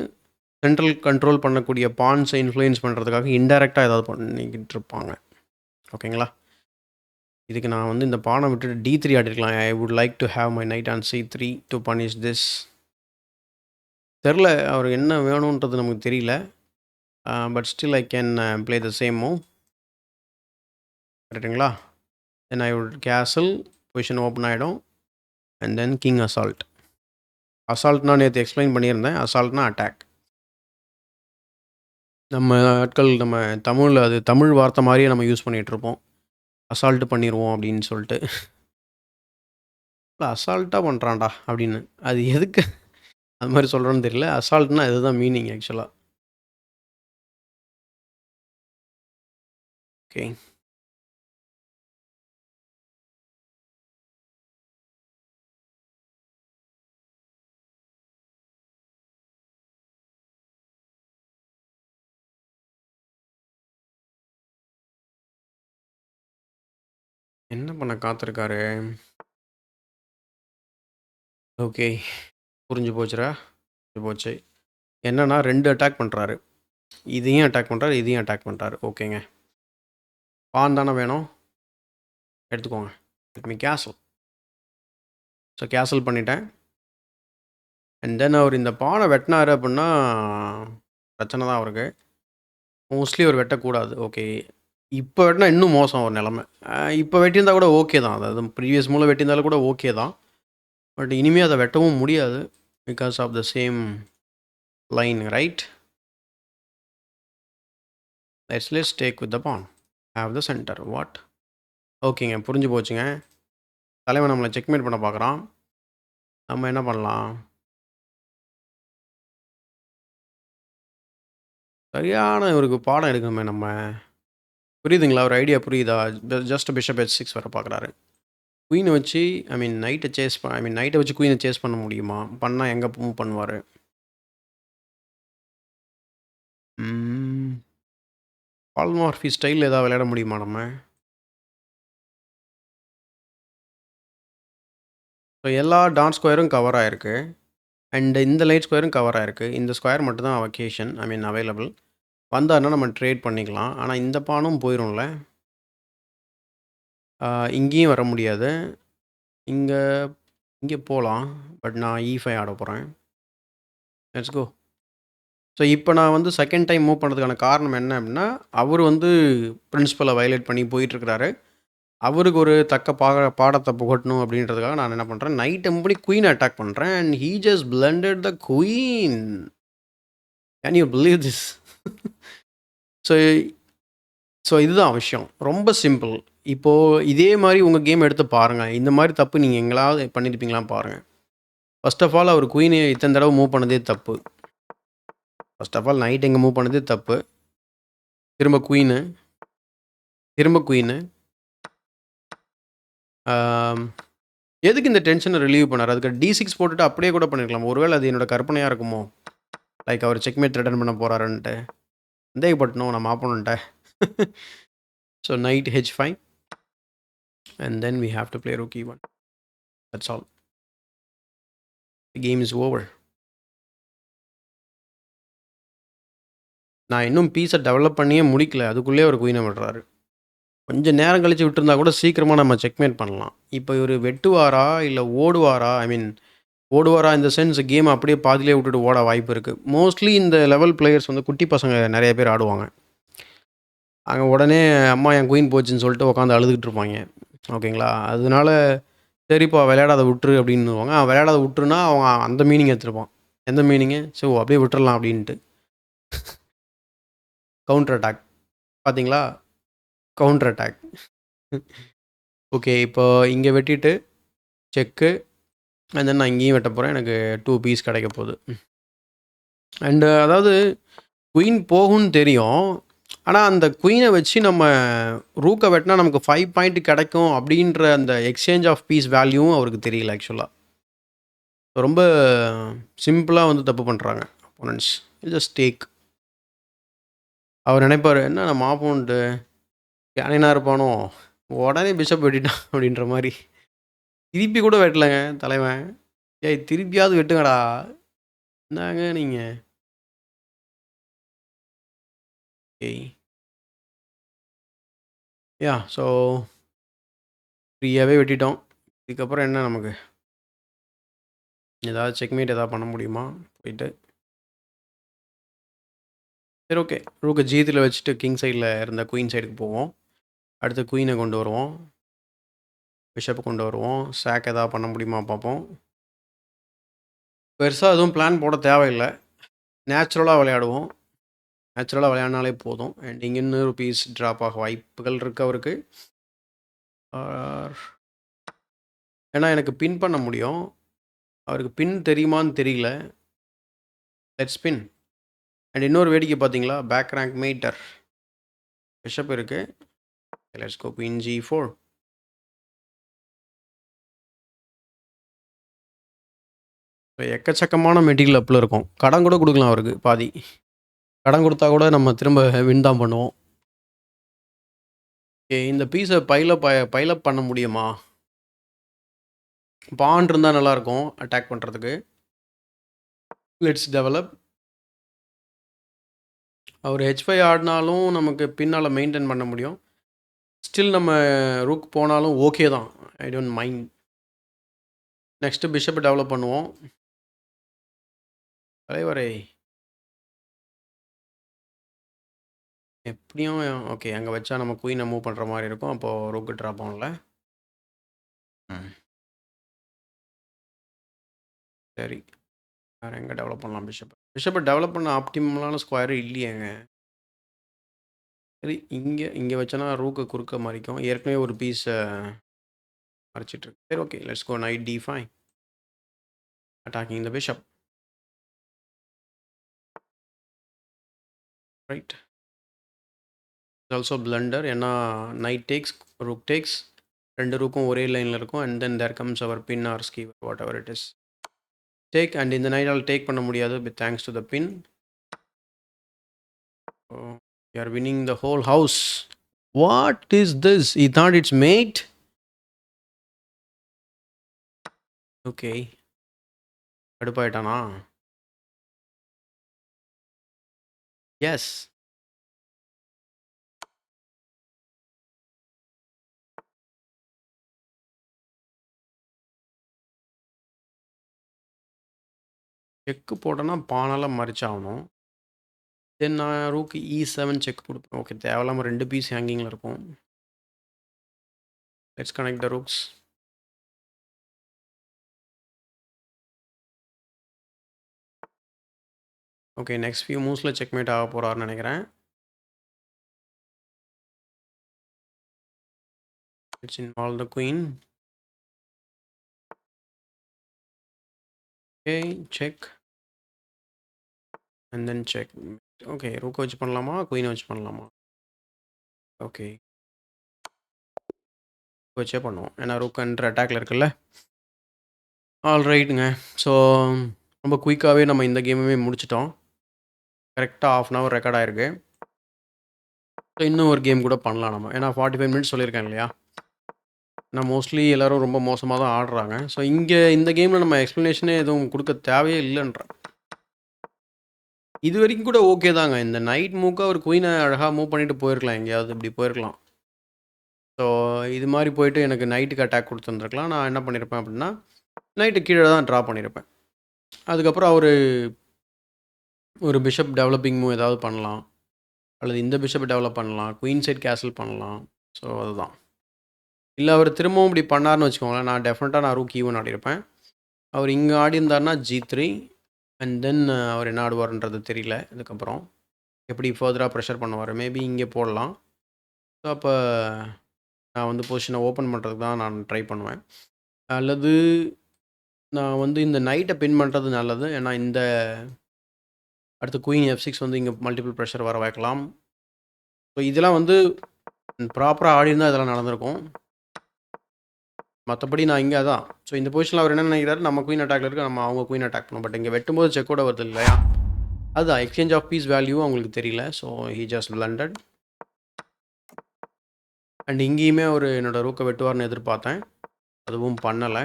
சென்ட்ரல் கண்ட்ரோல் பண்ணக்கூடிய பான்ஸை இன்ஃப்ளூயன்ஸ் பண்ணுறதுக்காக இன்டெரக்டாக ஏதாவது பண்ணிக்கிட்டு இருப்பாங்க. ஓகேங்களா? இதுக்கு நான் வந்து இந்த பானை விட்டுட்டு D3 ஆடிருக்கலாம். I would like to have my knight on C3 to punish this. தெரில அவர் என்ன வேணுன்றது நமக்கு தெரியல. But still I can play the same move. கரெக்டுங்களா? Then I would castle, position open ஆகிடும். And then king assault. அசால்ட்னா நேற்று எக்ஸ்பிளைன் பண்ணியிருந்தேன். அசால்ட்னா அட்டாக். நம்ம ஆட்கள் நம்ம தமிழில் அது தமிழ் வார்த்தை மாதிரியே நம்ம யூஸ் பண்ணிகிட்ருப்போம். அசால்ட்டு பண்ணிடுவோம் அப்படின்னு சொல்லிட்டு. அசால்ட்டாக பண்ணுறான்டா அப்படின்னு. அது எதுக்கு அது மாதிரி சொல்கிறேன்னு தெரியல. அசால்ட்னா இதுதான் மீனிங் ஆக்சுவலாக. ஓகே. என்ன பண்ண காத்திருக்காரு? ஓகே, புரிஞ்சு போச்சுடா. புரிஞ்சு போச்சு. என்னன்னா 2 அட்டாக் பண்ணுறாரு. இதையும் அட்டாக் பண்ணுறாரு, இதையும் அட்டாக் பண்ணுறாரு. ஓகேங்க. பான் தானே வேணும், எடுத்துக்கோங்க. Let me castle. So castle பண்ணிட்டேன். அண்ட் தென் அவர் இந்த பானை வெட்டினாரு அப்படின்னா பிரச்சனை தான் அவருக்கு. மோஸ்ட்லி அவர் வெட்டக்கூடாது. ஓகே, இப்போ வெட்டினா இன்னும் மோசம் ஒரு நிலமை. இப்போ வெட்டியிருந்தா கூட ஓகே தான். அதாவது ப்ரீவியஸ் மூலம் வெட்டியிருந்தாலும் கூட ஓகே தான். பட் இனிமேல் அதை வெட்டவும் முடியாது because of the same line, right? Let's take with the pawn, have the centre. What? ஓகேங்க, புரிஞ்சு போச்சுங்க. தலைவன் நம்மளை செக்மேட் பண்ண பார்க்குறான். நம்ம என்ன பண்ணலாம்? சரியான இவருக்கு பாடம் எடுக்கணுமே நம்ம. புரியுதுங்களா? ஒரு ஐடியா புரியுதா? ஜஸ்ட் பிஷப் H6 வர பார்க்குறாரு. குயினை வச்சு நைட்டை வச்சு குயினை சேஸ் பண்ண முடியுமா? பண்ணால் எங்கே மூவ் பண்ணுவார்? பால்மார்ஃபி ஸ்டைலில் ஏதாவது விளையாட முடியுமா நம்ம? ஸோ எல்லா டார்க் ஸ்கொயரும் கவர் ஆயிருக்கு. அண்ட் இந்த லைட் ஸ்கொயரும் கவர் ஆயிருக்கு. இந்த ஸ்கொயர் மட்டும் தான் வெக்கேஷன் ஐ மீன் அவைலபிள். வந்தாருன்னா நம்ம ட்ரேட் பண்ணிக்கலாம். ஆனால் இந்த பானும் போயிரும்ல. இங்கேயும் வர முடியாது. இங்கே இங்கே போகலாம். பட் நான் E5 ஆட போகிறேன். Let's go. ஸோ இப்போ நான் வந்து செகண்ட் டைம் மூவ் பண்ணுறதுக்கான காரணம் என்ன அப்படின்னா, அவர் வந்து பிரின்சிபலை வயலேட் பண்ணி போயிட்டுருக்கிறாரு. அவருக்கு ஒரு தக்க பாடத்தை புகட்டணும் அப்படின்றதுக்காக நான் என்ன பண்ணுறேன், நைட் எப்படி குயின் அட்டாக் பண்ணுறேன். And he just blunted the queen. Can you believe this? So so இதுதான் விஷயம். ரொம்ப சிம்பிள். இப்போது இதே மாதிரி உங்கள் கேம் எடுத்து பாருங்கள். இந்த மாதிரி தப்பு நீங்கள் எங்களாவது பண்ணியிருப்பீங்களான்னு பாருங்கள். ஃபர்ஸ்ட் ஆஃப் ஆல் அவர் குயினை இத்தனை தடவை மூவ் பண்ணதே தப்பு. ஃபர்ஸ்ட் ஆஃப் ஆல் நைட் எங்கே மூவ் பண்ணதே தப்பு. திரும்ப குயினு, திரும்ப குயினு. எதுக்கு இந்த டென்ஷனை ரிலீவ் பண்ணார்? அதுக்கு D6 போட்டுட்டு அப்படியே கூட பண்ணிருக்கலாம். ஒருவேளை அது என்னோட கற்பனையாக இருக்குமோ? லைக் அவர் செக்மேட் ரிட்டர்ன் பண்ண போகிறாருன்ட்டு. சந்தேகப்பட்டணும் நம்ம ஆப்போனண்ட்டை. So knight H5 and then we have to play rook E1. That's all. The game is over. நான் இன்னும் பீஸை டெவலப் பண்ணியே முடிக்கல. அதுக்குள்ளேயே ஒரு குயினை விடுறாரு. கொஞ்சம் நேரம் கழித்து விட்டுருந்தா கூட சீக்கிரமாக நம்ம செக்மேட் பண்ணலாம். இப்போ இவர் வெட்டுவாரா இல்லை ஓடுவாரா? ஐ மீன் ஓடுவாரா இந்த சென்ஸ் கேம் அப்படியே பாதிலே விட்டுட்டு ஓட வாய்ப்பு இருக்குது. மோஸ்ட்லி இந்த லெவல் பிளேயர்ஸ் வந்து குட்டி பசங்க நிறைய பேர் ஆடுவாங்க. அங்கே உடனே அம்மா என் குயின் போச்சுன்னு சொல்லிட்டு உட்காந்து அழுதுகிட்டு இருப்பாங்க. ஓகேங்களா? அதனால சரிப்பா விளையாடாத விட்டுரு அப்படின்னுவாங்க. விளையாடாத விட்டுருன்னா அவங்க அந்த மீனிங் எடுத்துருப்பான். எந்த மீனிங்கு? ஸோ அப்படியே விட்டுறலாம் அப்படின்ட்டு. கவுண்டர் அட்டாக் பார்த்தீங்களா? Counter attack. ஓகே, இப்போ இங்கே வெட்டிட்டு செக்கு அண்ட் தென் நான் இங்கேயும் வெட்ட போகிறேன். எனக்கு 2 பீஸ் கிடைக்க போகுது. அண்டு அதாவது குயின் போகும்னு தெரியும். ஆனால் அந்த குயினை வச்சு நம்ம ரூக்கை வெட்டினா நமக்கு 5 பாயிண்ட் கிடைக்கும் அப்படின்ற அந்த எக்ஸ்சேஞ்ச் ஆஃப் பீஸ் வேல்யூவும் அவருக்கு தெரியல ஆக்சுவலாக. ரொம்ப சிம்பிளாக வந்து தப்பு பண்ணுறாங்க அப்போனன்ட்ஸ். Just take. அவர் நினைப்பார், என்ன நம்ம ஆப்போனண்ட்டு யானைனா இருப்பானோ, உடனே பிஷப் வெட்டிட்டான் அப்படின்ற மாதிரி. திருப்பி கூட வெட்டலைங்க தலைவன். ஏய் திருப்பியாவது வெட்டுங்கடா, என்னங்க நீங்கள்? ஏய் யா ஸோ ஃப்ரீயாகவே வெட்டிட்டோம். இதுக்கப்புறம் என்ன நமக்கு ஏதாவது செக்மேட் ஏதாவது பண்ண முடியுமா போயிட்டு? சரி ஓகே, ரூக்கை ஜீத்தில் வச்சுட்டு கிங் சைடில் இருந்த குயின் சைடுக்கு போவோம். அடுத்து குயினை கொண்டு வருவோம், பிஷப்பை கொண்டு வருவோம். சாக் ஏதாவது பண்ண முடியுமா பார்ப்போம். பெருசாக எதுவும் பிளான் போட தேவையில்லை. நேச்சுரலாக விளையாடுவோம். நேச்சுரலாக விளையாடினாலே போதும். அண்ட் இங்கே இன்னொரு பீஸ் ட்ராப் ஆக வாய்ப்புகள் இருக்குது அவருக்கு. ஏன்னா எனக்கு பின் பண்ண முடியும். அவருக்கு பின் தெரியுமான்னு தெரியல. Let's bin. அண்ட் இன்னொரு வேடிக்கை பார்த்தீங்களா? பேக் ரேங்க் மேட்டர் பிஷப் இருக்குது. Let's go queen G4. இப்போ எக்கச்சக்கமான மெட்டீரியல் அப்பில் இருக்கும். கடன் கூட கொடுக்கலாம் அவருக்கு பாதி. கடன் கொடுத்தா கூட நம்ம திரும்ப வின் தான் பண்ணுவோம். ஓகே, இந்த பீஸை பைலப் பண்ண முடியுமா? பான் இருந்தால் நல்லாயிருக்கும் அட்டாக் பண்ணுறதுக்கு. Let's develop. அவர் H5 ஆடினாலும் நமக்கு பின்னால் மெயின்டைன் பண்ண முடியும். ஸ்டில் நம்ம ரூக் போனாலும் ஓகே தான். I don't mind. நெக்ஸ்ட்டு பிஷப்பை டெவலப் பண்ணுவோம். தலைவரே எப்படியும் ஓகே, அங்கே வச்சா நம்ம குயினை மூவ் பண்ணுற மாதிரி இருக்கும். அப்போது ரூக்கு ட்ராப் ஆகல. சரி, வேறு எங்கே டெவலப் பண்ணலாம்? பிஷப்பை டெவலப் பண்ண ஆப்டிமலான ஸ்கொயரு இல்லையேங்க. சரி, இங்கே வச்சோன்னா ரூக்கு குறுக்க மறிக்கும். ஏற்கனவே ஒரு பீஸை மறைச்சிட்ருக்கு. சரி okay, let's go knight D5 attacking the bishop. Right. It's also blunder. ஏன்னா knight takes, rook takes, ரெண்டு ரூக்கும் ஒரே லைனில் இருக்கும். And then there comes our pin or skewer, whatever it is. Take. And இந்த நைட்டால் டேக் பண்ண முடியாது with thanks to the pin. You are winning the whole house. What is this? He thought it's mate. Okay. கடுப்பாயிட்டானா? எஸ். செக் போட்டோன்னா பானால மறிச்சாகணும். தென் நான் ரூக் E7 செக் குடுப்பேன். ஓகே. தேவையில்லாம 2 பீஸ் ஹேங்கிங்ல இருக்கும். Let's connect the rooks. Okay. Next few மூவ்ஸ்ல செக்மேட் ஆக போறாருன்னு நெனைக்கிறேன். Let's involve the queen. Okay. Check. And then check. Okay. ரூக்க வச்சு பண்ணலாமா? குயின வச்சு பண்ணலாமா? ஓகே. வச்சே பண்ணுவோம். ஏன்னா ரூக் அண்டர் அட்டாக்ல இருக்குல்ல. ஆல்ரைட்டுங்க. ஸோ ரொம்ப குயிக்காவே நம்ம இந்த கேமுமே முடிச்சுட்டோம். கரெக்ட்டா 1/2 அன் ஹவர் ரெக்கார்ட் ஆயிருக்கு. ஸோ இன்னும் ஒரு கேம் கூட பண்ணலாம் நம்ம. ஏன்னா 45 மினிட்ஸ் சொல்லியிருக்கேன் இல்லையா? நான் மோஸ்ட்லி எல்லாரும் ரொம்ப மோசமா தான் ஆடுறாங்க. ஸோ இங்க இந்த கேம்ல நம்ம எக்ஸ்ப்ளனேஷனே எதுவும் குடுக்க தேவையே இல்லன்றேன். இதுவரைக்கும் கூட ஓகே தாங்க. இந்த நைட் மூவ்க்கு அவர் குயின அழகா மூவ் பண்ணிட்டு போயிருக்கலாம். எங்கேயாவது இப்படி போயிருக்கலாம். ஸோ இது மாரி போயிட்டு எனக்கு நைட்டுக்கு அட்டாக் குடுத்துருந்துருக்கலாம். நான் என்ன பண்ணியிருப்பேன் அப்படின்னா, நைட்டு கீழ தான் ட்ரா பண்ணியிருப்பேன். அதுக்கப்புறம் அவரு ஒரு பிஷப் டெவலப்பிங் மூவ் ஏதாவது பண்ணலாம். அல்லது இந்த பிஷப்ப டெவலப் பண்ணலாம். குயின் சைட் கேசல் பண்ணலாம். ஸோ அதுதான். இல்ல அவரு திரும்பவும் இப்படி பண்ணாருன்னு வச்சுக்கோங்களேன், நான் டெஃபினட்டா ரூக் E1 ஆடியிருப்பேன். அவர் இங்க ஆடியிருந்தாருன்னா G3 அண்ட் தென் அவர் என்ன ஆடுவாருன்றது தெரியல இதுக்கப்புறம். எப்படி ஃபர்தரா ப்ரெஷர் பண்ணுவாரு. மேபி இங்கே போடலாம். ஸோ அப்ப நான் வந்து பொசிஷன ஓப்பன் பண்றதுக்கு தான் நான் ட்ரை பண்ணுவேன். அல்லது நான் வந்து இந்த நைட்ட பின் பண்றது நல்லது. ஏன்னா இந்த அடுத்து குயின் F6 வந்து இங்க மல்டிபிள் ப்ரெஷர் வர வைக்கலாம். ஸோ இதெல்லாம் வந்து ப்ராப்பரா ஆடியிருந்தா இதெல்லாம் நடந்திருக்கும். மத்தபடி நான் இங்க அதான். ஸோ இந்த பொசிஷன்ல அவர் என்ன நினைக்கிறாரு, நம்ம குயின் அட்டாக்ல இருக்கு. நம்ம அவங்க குயின் அட்டாக் பண்ணணும். பட் இங்க வெட்டும்போது செக்கோட வருது இல்லையா? அதுதான் எக்ஸ்சேஞ்ச் ஆஃப் பீஸ் வேல்யூ அவங்களுக்கு தெரியல. So he just blundered. And இங்கேயுமே அவரு என்னோட ரூக்க வெட்டுவார்ன்னு எதிர்பார்த்தேன். அதுவும் பண்ணல.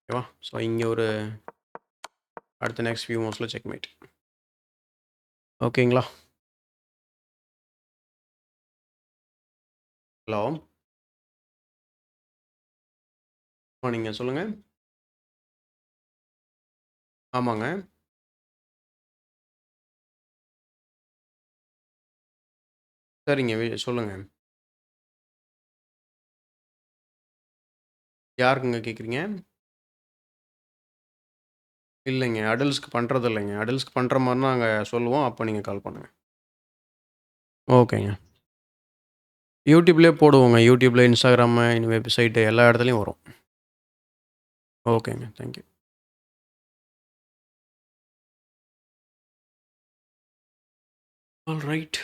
ஓகேவா? ஸோ இங்க ஒரு அடுத்த நெக்ஸ்ட் ஃபியூ மூவ்ஸ்ல செக்மேட். ஓகேங்களா? ஹலோ. நீங்க சொல்லுங்க. ஆமாங்க. சரிங்க. சொல்லுங்க. யாருக்குங்க கேட்குறீங்க? இல்லைங்க. அடல்ட்ஸ்க்கு பண்றது இல்லைங்க. அடல்ட்ஸ்க்கு பண்ற மாரினா நாங்க சொல்லுவோம். அப்ப நீங்க கால் பண்ணுங்க. ஓகேங்க. YouTubeலயே போடுவோங்க. YouTubeல, Instagram, வெப்சைட் எல்லா இடத்துலயும் வரும். ஓகேங்க. Thank you. ஆல்ரைட்.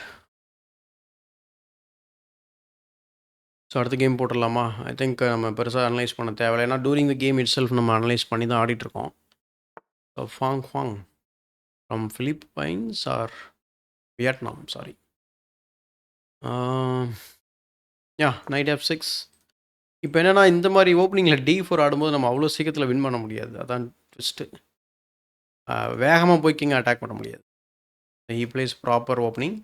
ஸோ அடுத்த கேம் போட்டுடலாமா? ஐ திங்க் நம்ம பெருசா அனலைஸ் பண்ண தேவையில்ல. ஏன்னா டூரிங் த கேம் இட்செல்ஃப் நம்ம அனலைஸ் பண்ணி தான் ஆடிட்டுருக்கோம். So Fang Fang from Philippines or Vietnam sorry. Knight F6. இப்போ என்னன்னா இந்த மாரி ஓப்பனிங்ல D4 ஆடும்போது நம்ம அவ்வளோ சீக்கிரத்தில வின் பண்ண முடியாது. அதான் ட்விஸ்ட்டு. வேகமா போய் கிங்க அட்டாக் பண்ண முடியாது. He plays proper opening.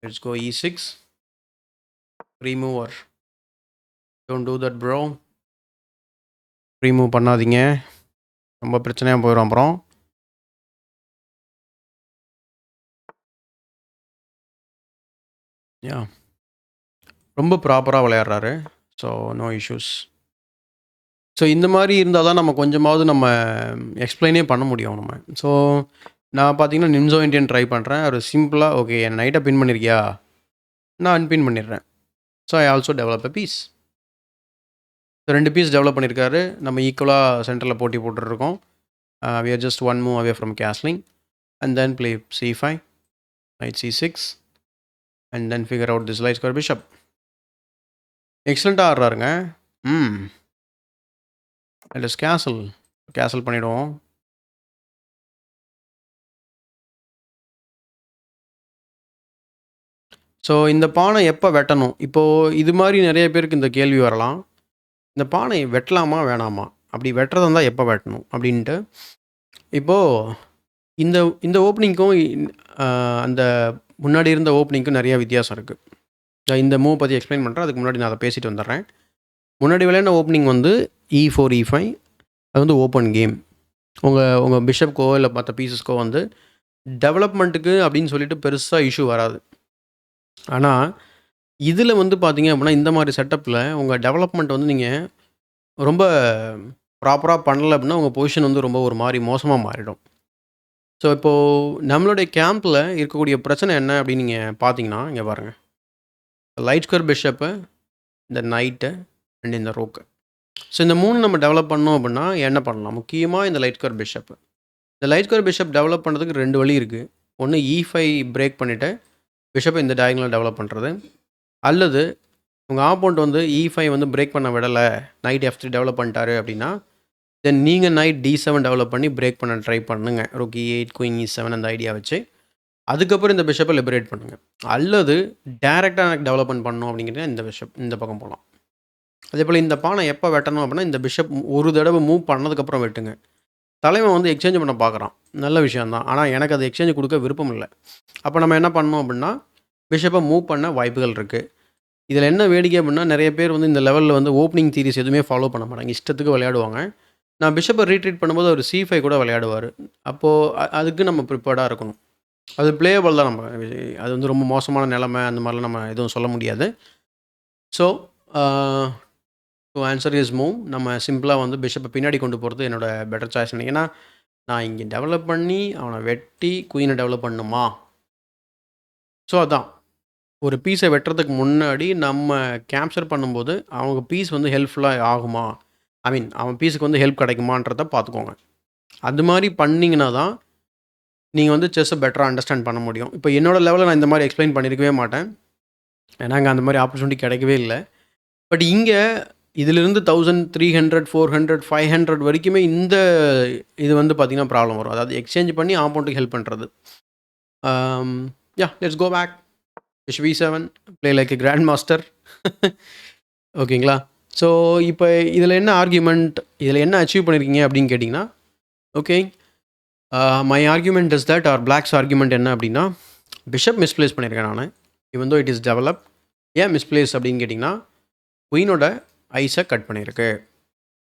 Let's go E6. Free mover. Don't do that bro. Free move பண்ணாதீங்க. ரொம்ப பிரச்சனையா போயிரும் அப்புறம். யா ரொம்ப ப்ராப்பரா விளையாடுறாரு. So no issues. ஸோ இந்த மாரி இருந்தா தான் நம்ம கொஞ்சமாவது நம்ம எக்ஸ்ப்ளைனே பண்ண முடியும் நம்ம. ஸோ நான் பார்த்தீங்கன்னா, நிம்ஸோ இண்டியன் ட்ரை பண்றேன். அவரு சிம்பிளா ஓகே என் நைட்ட பின் பண்ணியிருக்கியா? நான் அன்பின் பண்ணிடுறேன். So I also develop a piece. 2 piece develop பண்ணியிருக்காரு. நம்ம ஈக்குவலா சென்டர்ல போட்டி போட்டுட்ருக்கோம். We are just 1 move away from castling and then play C5, knight C6 and then figure out this light square bishop. எக்ஸலென்ட்டா ஆடுறாருங்க. ம். Let as கேசல். கேசல் பண்ணிடுவோம். ஸோ இந்த பானை எப்போ வெட்டணும்? இப்போ இது மாரி நெறைய பேருக்கு இந்த கேள்வி வரலாம். இந்த பானை வெட்டலாமா வேணாமா? அப்படி வெட்டுறதா இருந்தால் எப்போ வெட்டணும் அப்படின்ட்டு இப்போது இந்த இந்த ஓப்பனிங்க்கும் அந்த முன்னாடி இருந்த ஓப்பனிங்க்கும் நிறையா வித்தியாசம் இருக்குது. இந்த மூவ் பற்றி எக்ஸ்பிளைன் பண்ணுறேன். அதுக்கு முன்னாடி நான் அதை பேசிட்டு வந்துடுறேன். முன்னாடி விளையாடின ஓப்பனிங் வந்து E4 E5 அது வந்து ஓப்பன் கேம். உங்கள் பிஷப்க்கோ இல்லை மற்ற பீசஸ்க்கோ வந்து டெவலப்மெண்ட்டுக்கு அப்படின்னு சொல்லிட்டு பெருசாக இஷ்யூ வராது. ஆனால் இதில் வந்து பார்த்தீங்க அப்படின்னா இந்த மாதிரி செட்டப்பில் உங்கள் டெவலப்மெண்ட் வந்து நீங்கள் ரொம்ப ப்ராப்பராக பண்ணலை அப்படின்னா உங்கள் பொசிஷன் வந்து ரொம்ப ஒரு மாதிரி மோசமாக மாறிடும். ஸோ இப்போது நம்மளுடைய கேம்பில் இருக்கக்கூடிய பிரச்சனை என்ன அப்படின்னு நீங்கள் பார்த்தீங்கன்னா இங்கே பாருங்கள். லைட் ஸ்கொயர் பிஷப்பு, இந்த நைட்டு அண்ட் இந்த ரோக்கு. ஸோ இந்த 3 நம்ம டெவலப் பண்ணோம் அப்படின்னா என்ன பண்ணலாம்? முக்கியமாக இந்த லைட் ஸ்கொயர் பிஷப்பு. இந்த லைட் ஸ்கொயர் பிஷப் டெவலப் பண்ணுறதுக்கு 2 வழி இருக்குது. ஒன்று E5 பிரேக் பண்ணிவிட்டு பிஷப்பை இந்த டயகனலாக டெவலப் பண்ணுறது, அல்லது உங்கள் ஆப்போனண்ட் வந்து E5 வந்து பிரேக் பண்ண விடலை, நைட் F3 டெவலப் பண்ணிட்டாரு அப்படின்னா தென் நீங்கள் நைட் D7 டெவலப் பண்ணி பிரேக் பண்ண ட்ரை பண்ணுங்க. ரூக் E8 குயின் E7 அந்த ஐடியா வச்சு அதுக்கப்புறம் இந்த பிஷப்பை லிபரேட் பண்ணுங்கள். அல்லது டேரெக்டாக எனக்கு டெவலப்மெண்ட் பண்ணணும் அப்படிங்கிறது இந்த பிஷப் இந்த பக்கம் போகலாம். அதே போல் இந்த பானை எப்போ வெட்டணும் அப்படின்னா இந்த பிஷப் ஒரு தடவை மூவ் பண்ணதுக்கப்புறம் வெட்டுங்க. தலைவன் வந்து எக்ஸ்சேஞ்ச் பண்ண பார்க்குறான், நல்ல விஷயந்தான். ஆனால் எனக்கு அது எக்ஸ்சேஞ்ச் கொடுக்க விருப்பம் இல்லை. அப்போ நம்ம என்ன பண்ணணும் அப்படின்னா பிஷப்பை மூவ் பண்ண வாய்ப்புகள் இருக்குது. இதில் என்ன வேடிக்கை அப்படின்னா நிறைய பேர் வந்து இந்த லெவலில் வந்து ஓப்பனிங் தீரிஸ் எதுவுமே ஃபாலோ பண்ண மாட்டாங்க, இஷ்டத்துக்கு விளையாடுவாங்க. நான் பிஷப்பை ரீட்ரீட் பண்ணும்போது அவர் C5 கூட விளையாடுவார். அப்போது அதுக்கு நம்ம ப்ரிப்பேர்டாக இருக்கணும். அது பிளேயபிள் தான். நம்ம அது வந்து ரொம்ப மோசமான நிலைமை அந்த மாதிரிலாம் நம்ம எதுவும் சொல்ல முடியாது. So to answer is move நம்ம சிம்பிளாக வந்து பிஷப்பை பின்னாடி கொண்டு போகிறது என்னோடய பெட்டர் சாய்ஸ். ஏன்னா நான் இங்கே டெவலப் பண்ணி அவனை வெட்டி குயினை டெவலப் பண்ணுமா? ஸோ அதான் ஒரு பீஸை வெட்டுறதுக்கு முன்னாடி நம்ம கேப்சர் பண்ணும்போது அவங்க பீஸ் வந்து ஹெல்ப்ஃபுல்லாக ஆகுமா, ஐ மீன் அவன் பீஸுக்கு வந்து ஹெல்ப் கிடைக்குமான்றதை பார்த்துக்கோங்க. அது மாதிரி பண்ணிங்கன்னா தான் நீங்கள் வந்து செஸ்ஸை பெட்டராக அண்டர்ஸ்டாண்ட் பண்ண முடியும். இப்போ என்னோடய லெவலில் நான் இந்த மாதிரி எக்ஸ்பிளைன் பண்ணியிருக்கவே மாட்டேன், ஏன்னா அங்கே அந்த மாதிரி ஆப்பர்ச்சுனிட்டி கிடைக்கவே இல்லை. பட் இங்கே இதிலிருந்து 1300 400 500 வரைக்குமே இந்த இது வந்து பார்த்திங்கன்னா ப்ராப்ளம் வரும். அதாவது எக்ஸ்சேஞ்ச் பண்ணி ஆப்போனண்ட்டுக்கு ஹெல்ப் பண்ணுறது. Let's go back. B7 play like a grandmaster. ஓகேங்களா? ஸோ இப்போ இதில் என்ன ஆர்கியூமெண்ட், இதில் என்ன அச்சீவ் பண்ணியிருக்கீங்க அப்படின்னு கேட்டிங்கன்னா, okay my argument is that or black's argument என்ன அப்படின்னா பிஷப் மிஸ்பிளேஸ் பண்ணியிருக்கேன் நான். Even though it is develop. ஏன் மிஸ்பிளேஸ் அப்படின்னு கேட்டிங்கன்னா குயினோட ஐஸை கட் பண்ணியிருக்கு.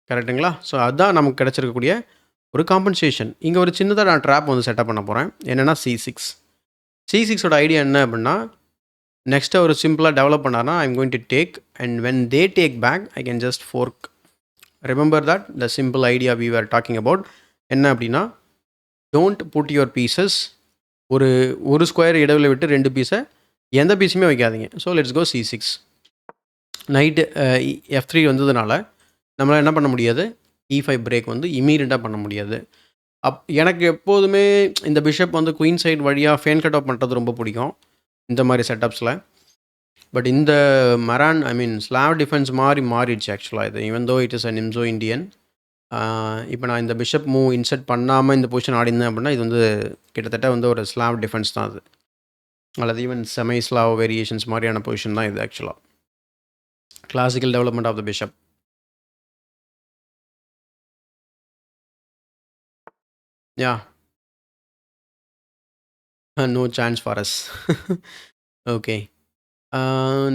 கரெக்டுங்களா? ஸோ அதுதான் நமக்கு கிடச்சிருக்கக்கூடிய ஒரு காம்பன்சேஷன். இங்கே ஒரு சின்னதாக நான் ட்ராப் வந்து செட்டப் பண்ண போகிறேன். என்னென்னா C6ஓட ஐடியா என்ன அப்படின்னா நெக்ஸ்ட்டு அவர் சிம்பிளாக டெவலப் பண்ணார்னா I am going to take and when they take back I can just fork. Remember that the simple idea we are talking about. என்ன அப்படின்னா டோன்ட் புட் யுவர் பீசஸ் ஒரு ஸ்கொயர் இடைவெளி விட்டு 2 பீஸை எந்த பீஸுமே வைக்காதீங்க. So let's go C6. Night F3 வந்ததுனால நம்மளால் என்ன பண்ண முடியாது, E5 பிரேக் வந்து இமீடியட்டாக பண்ண முடியாது. எனக்கு எப்போதுமே இந்த பிஷப் வந்து குயின் சைடு வழியாக ஃபேன் கட் ஆஃப் பண்ணுறது ரொம்ப பிடிக்கும் இந்த மாதிரி செட்டப்ஸில். பட் இந்த மரான் ஐ மீன் ஸ்லாவ் டிஃபென்ஸ் மாதிரி மாறிடுச்சு ஆக்சுவலாக. இது even though it is a Nimzo Indian. இப்போ நான் இந்த பிஷப் மூவ் இன்செர்ட் பண்ணாமல் இந்த பொசிஷன் ஆடினேன் அப்படின்னா இது வந்து கிட்டத்தட்ட வந்து ஒரு ஸ்லாவ் டிஃபென்ஸ் தான் அது, அல்லது ஈவன் செமை ஸ்லாவ் வேரியேஷன்ஸ் மாதிரியான பொசிஷன் தான் இது ஆக்சுவலாக. Classical development of the bishop. No chance for us. Okay,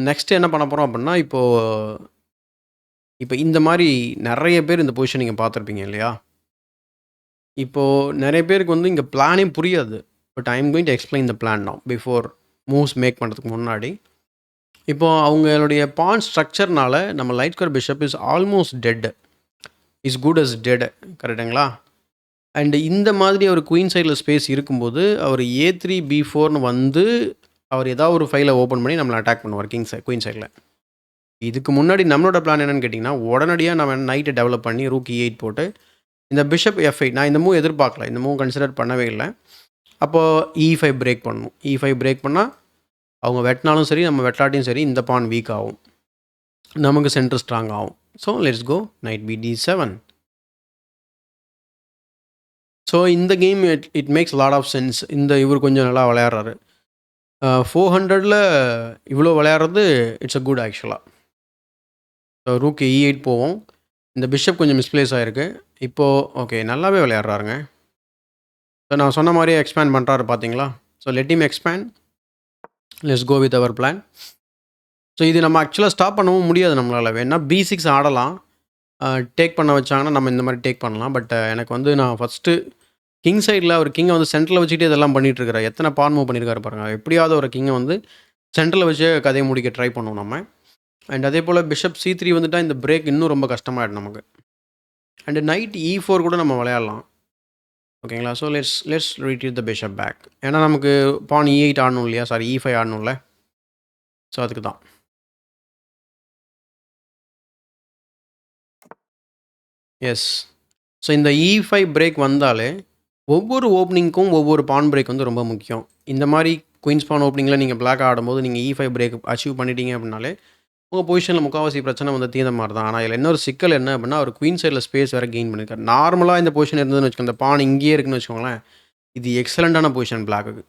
next என்ன பண்ண போகிறோம் அப்படின்னா இப்போ இந்த மாதிரி நிறைய பேர் இந்த பொசிஷன் நீங்கள் பார்த்துருப்பீங்க இல்லையா? இப்போது நிறைய பேருக்கு வந்து இங்கே பிளானே புரியாது. But I am going to explain the plan now before moves make பண்ணுறதுக்கு முன்னாடி. இப்போது அவங்களுடைய பான் ஸ்ட்ரக்சர்னால நம்ம light square bishop is almost dead, is good as dead. கரெக்டுங்களா? அண்டு இந்த மாதிரி ஒரு குயின் சைடில் ஸ்பேஸ் இருக்கும்போது அவர் A3 B4ன்னு வந்து அவர் ஏதாவது ஒரு ஃபைலை ஓப்பன் பண்ணி நம்மளை அட்டாக் பண்ணுவார் குயின் சைடில். இதுக்கு முன்னாடி நம்மளோட பிளான் என்னென்னு கேட்டிங்கன்னா உடனடியாக நம்ம நைட்டை டெவலப் பண்ணி ரூக் E8 போட்டு இந்த பிஷப் F8. நான் இந்த மூவ் எதிர்பார்க்கல, இந்த மூவ் கன்சிடர் பண்ணவே இல்லை. அப்போது E5 பிரேக் பண்ணணும். E5 பிரேக் பண்ணால் அவங்க வெட்டினாலும் சரி நம்ம வெட்டாட்டியும் சரி இந்த பான் வீக் ஆகும், நமக்கு சென்டர் ஸ்ட்ராங் ஆகும். So let's go knight BD7. So இந்த game it makes lot of sense. இவர் கொஞ்சம் நல்லா விளையாடுறாரு. 400ல் இவ்வளோ விளையாடுறது இட்ஸ் அ குட் ஆக்சுவலாக. ஸோ ரூக் E8 போவோம். இந்த பிஷப் கொஞ்சம் மிஸ்பிளேஸ் ஆயிருக்கு. இப்போது ஓகே நல்லாவே விளையாடுறாருங்க. ஸோ நான் சொன்ன மாதிரியே எக்ஸ்பேண்ட் பண்ணுறாரு பார்த்தீங்களா? So let him expand. Let's go with our plan. So இது நம்ம ஆக்சுவலாக ஸ்டாப் பண்ணவும் முடியாது நம்மளால். வேணால் B6 ஆடலாம். டேக் பண்ண வச்சாங்கன்னா நம்ம இந்த மாதிரி டேக் பண்ணலாம். பட் எனக்கு வந்து நான் ஃபஸ்ட்டு கிங் சைடில் அவர் கிங்கை வந்து சென்டரில் வச்சுக்கிட்டு இதெல்லாம் பண்ணிட்டு இருக்காரு. எத்தனை பான் மூவ் பண்ணியிருக்காரு பாருங்கள். எப்படியாவது ஒரு கிங்கை வந்து சென்டரில் வச்சு கதையை முடிக்க ட்ரை பண்ணுவோம் நம்ம. அண்ட் அதே போல் பிஷப் C3 வந்துட்டால் இந்த பிரேக் இன்னும் ரொம்ப கஷ்டமாயிடும் நமக்கு. அண்டு நைட் E4 கூட நம்ம விளையாடலாம். ஓகேங்களா? So let's retreat the bishop back. ஏன்னா நமக்கு பான் E8 ஆடணும் இல்லையா? Sorry E5 ஆடணும்ல. ஸோ அதுக்கு தான். எஸ். ஸோ இந்த E5 பிரேக் வந்தாலே ஒவ்வொரு ஓப்பனிங்க்கும் ஒவ்வொரு பான் பிரேக் வந்து ரொம்ப முக்கியம். இந்த மாதிரி குயின்ஸ் பான் ஓப்பனிங்கில் நீங்கள் பிளாக் ஆடும்போது நீங்கள் E5 பிரேக் அச்சீவ் பண்ணிட்டீங்க அப்படின்னாலே உங்கள் பொசிஷனில் முக்கால்வாசி பிரச்சனை வந்து தீர்ந்த மாதிரி தான். ஆனால் இதில் இன்னொரு சிக்கல் என்ன அப்படின்னா அவர் குயின் சைடில் ஸ்பேஸ் வேறு கெயின் பண்ணியிருக்காரு. நார்மலாக இந்த பொசிஷன் இருந்ததுன்னு வச்சுக்கோங்க, இந்த பான் இங்கேயே இருக்குன்னு வச்சுக்கோங்களேன், இது எக்ஸலண்ட்டான பொசிஷன் பிளாக்குக்கு.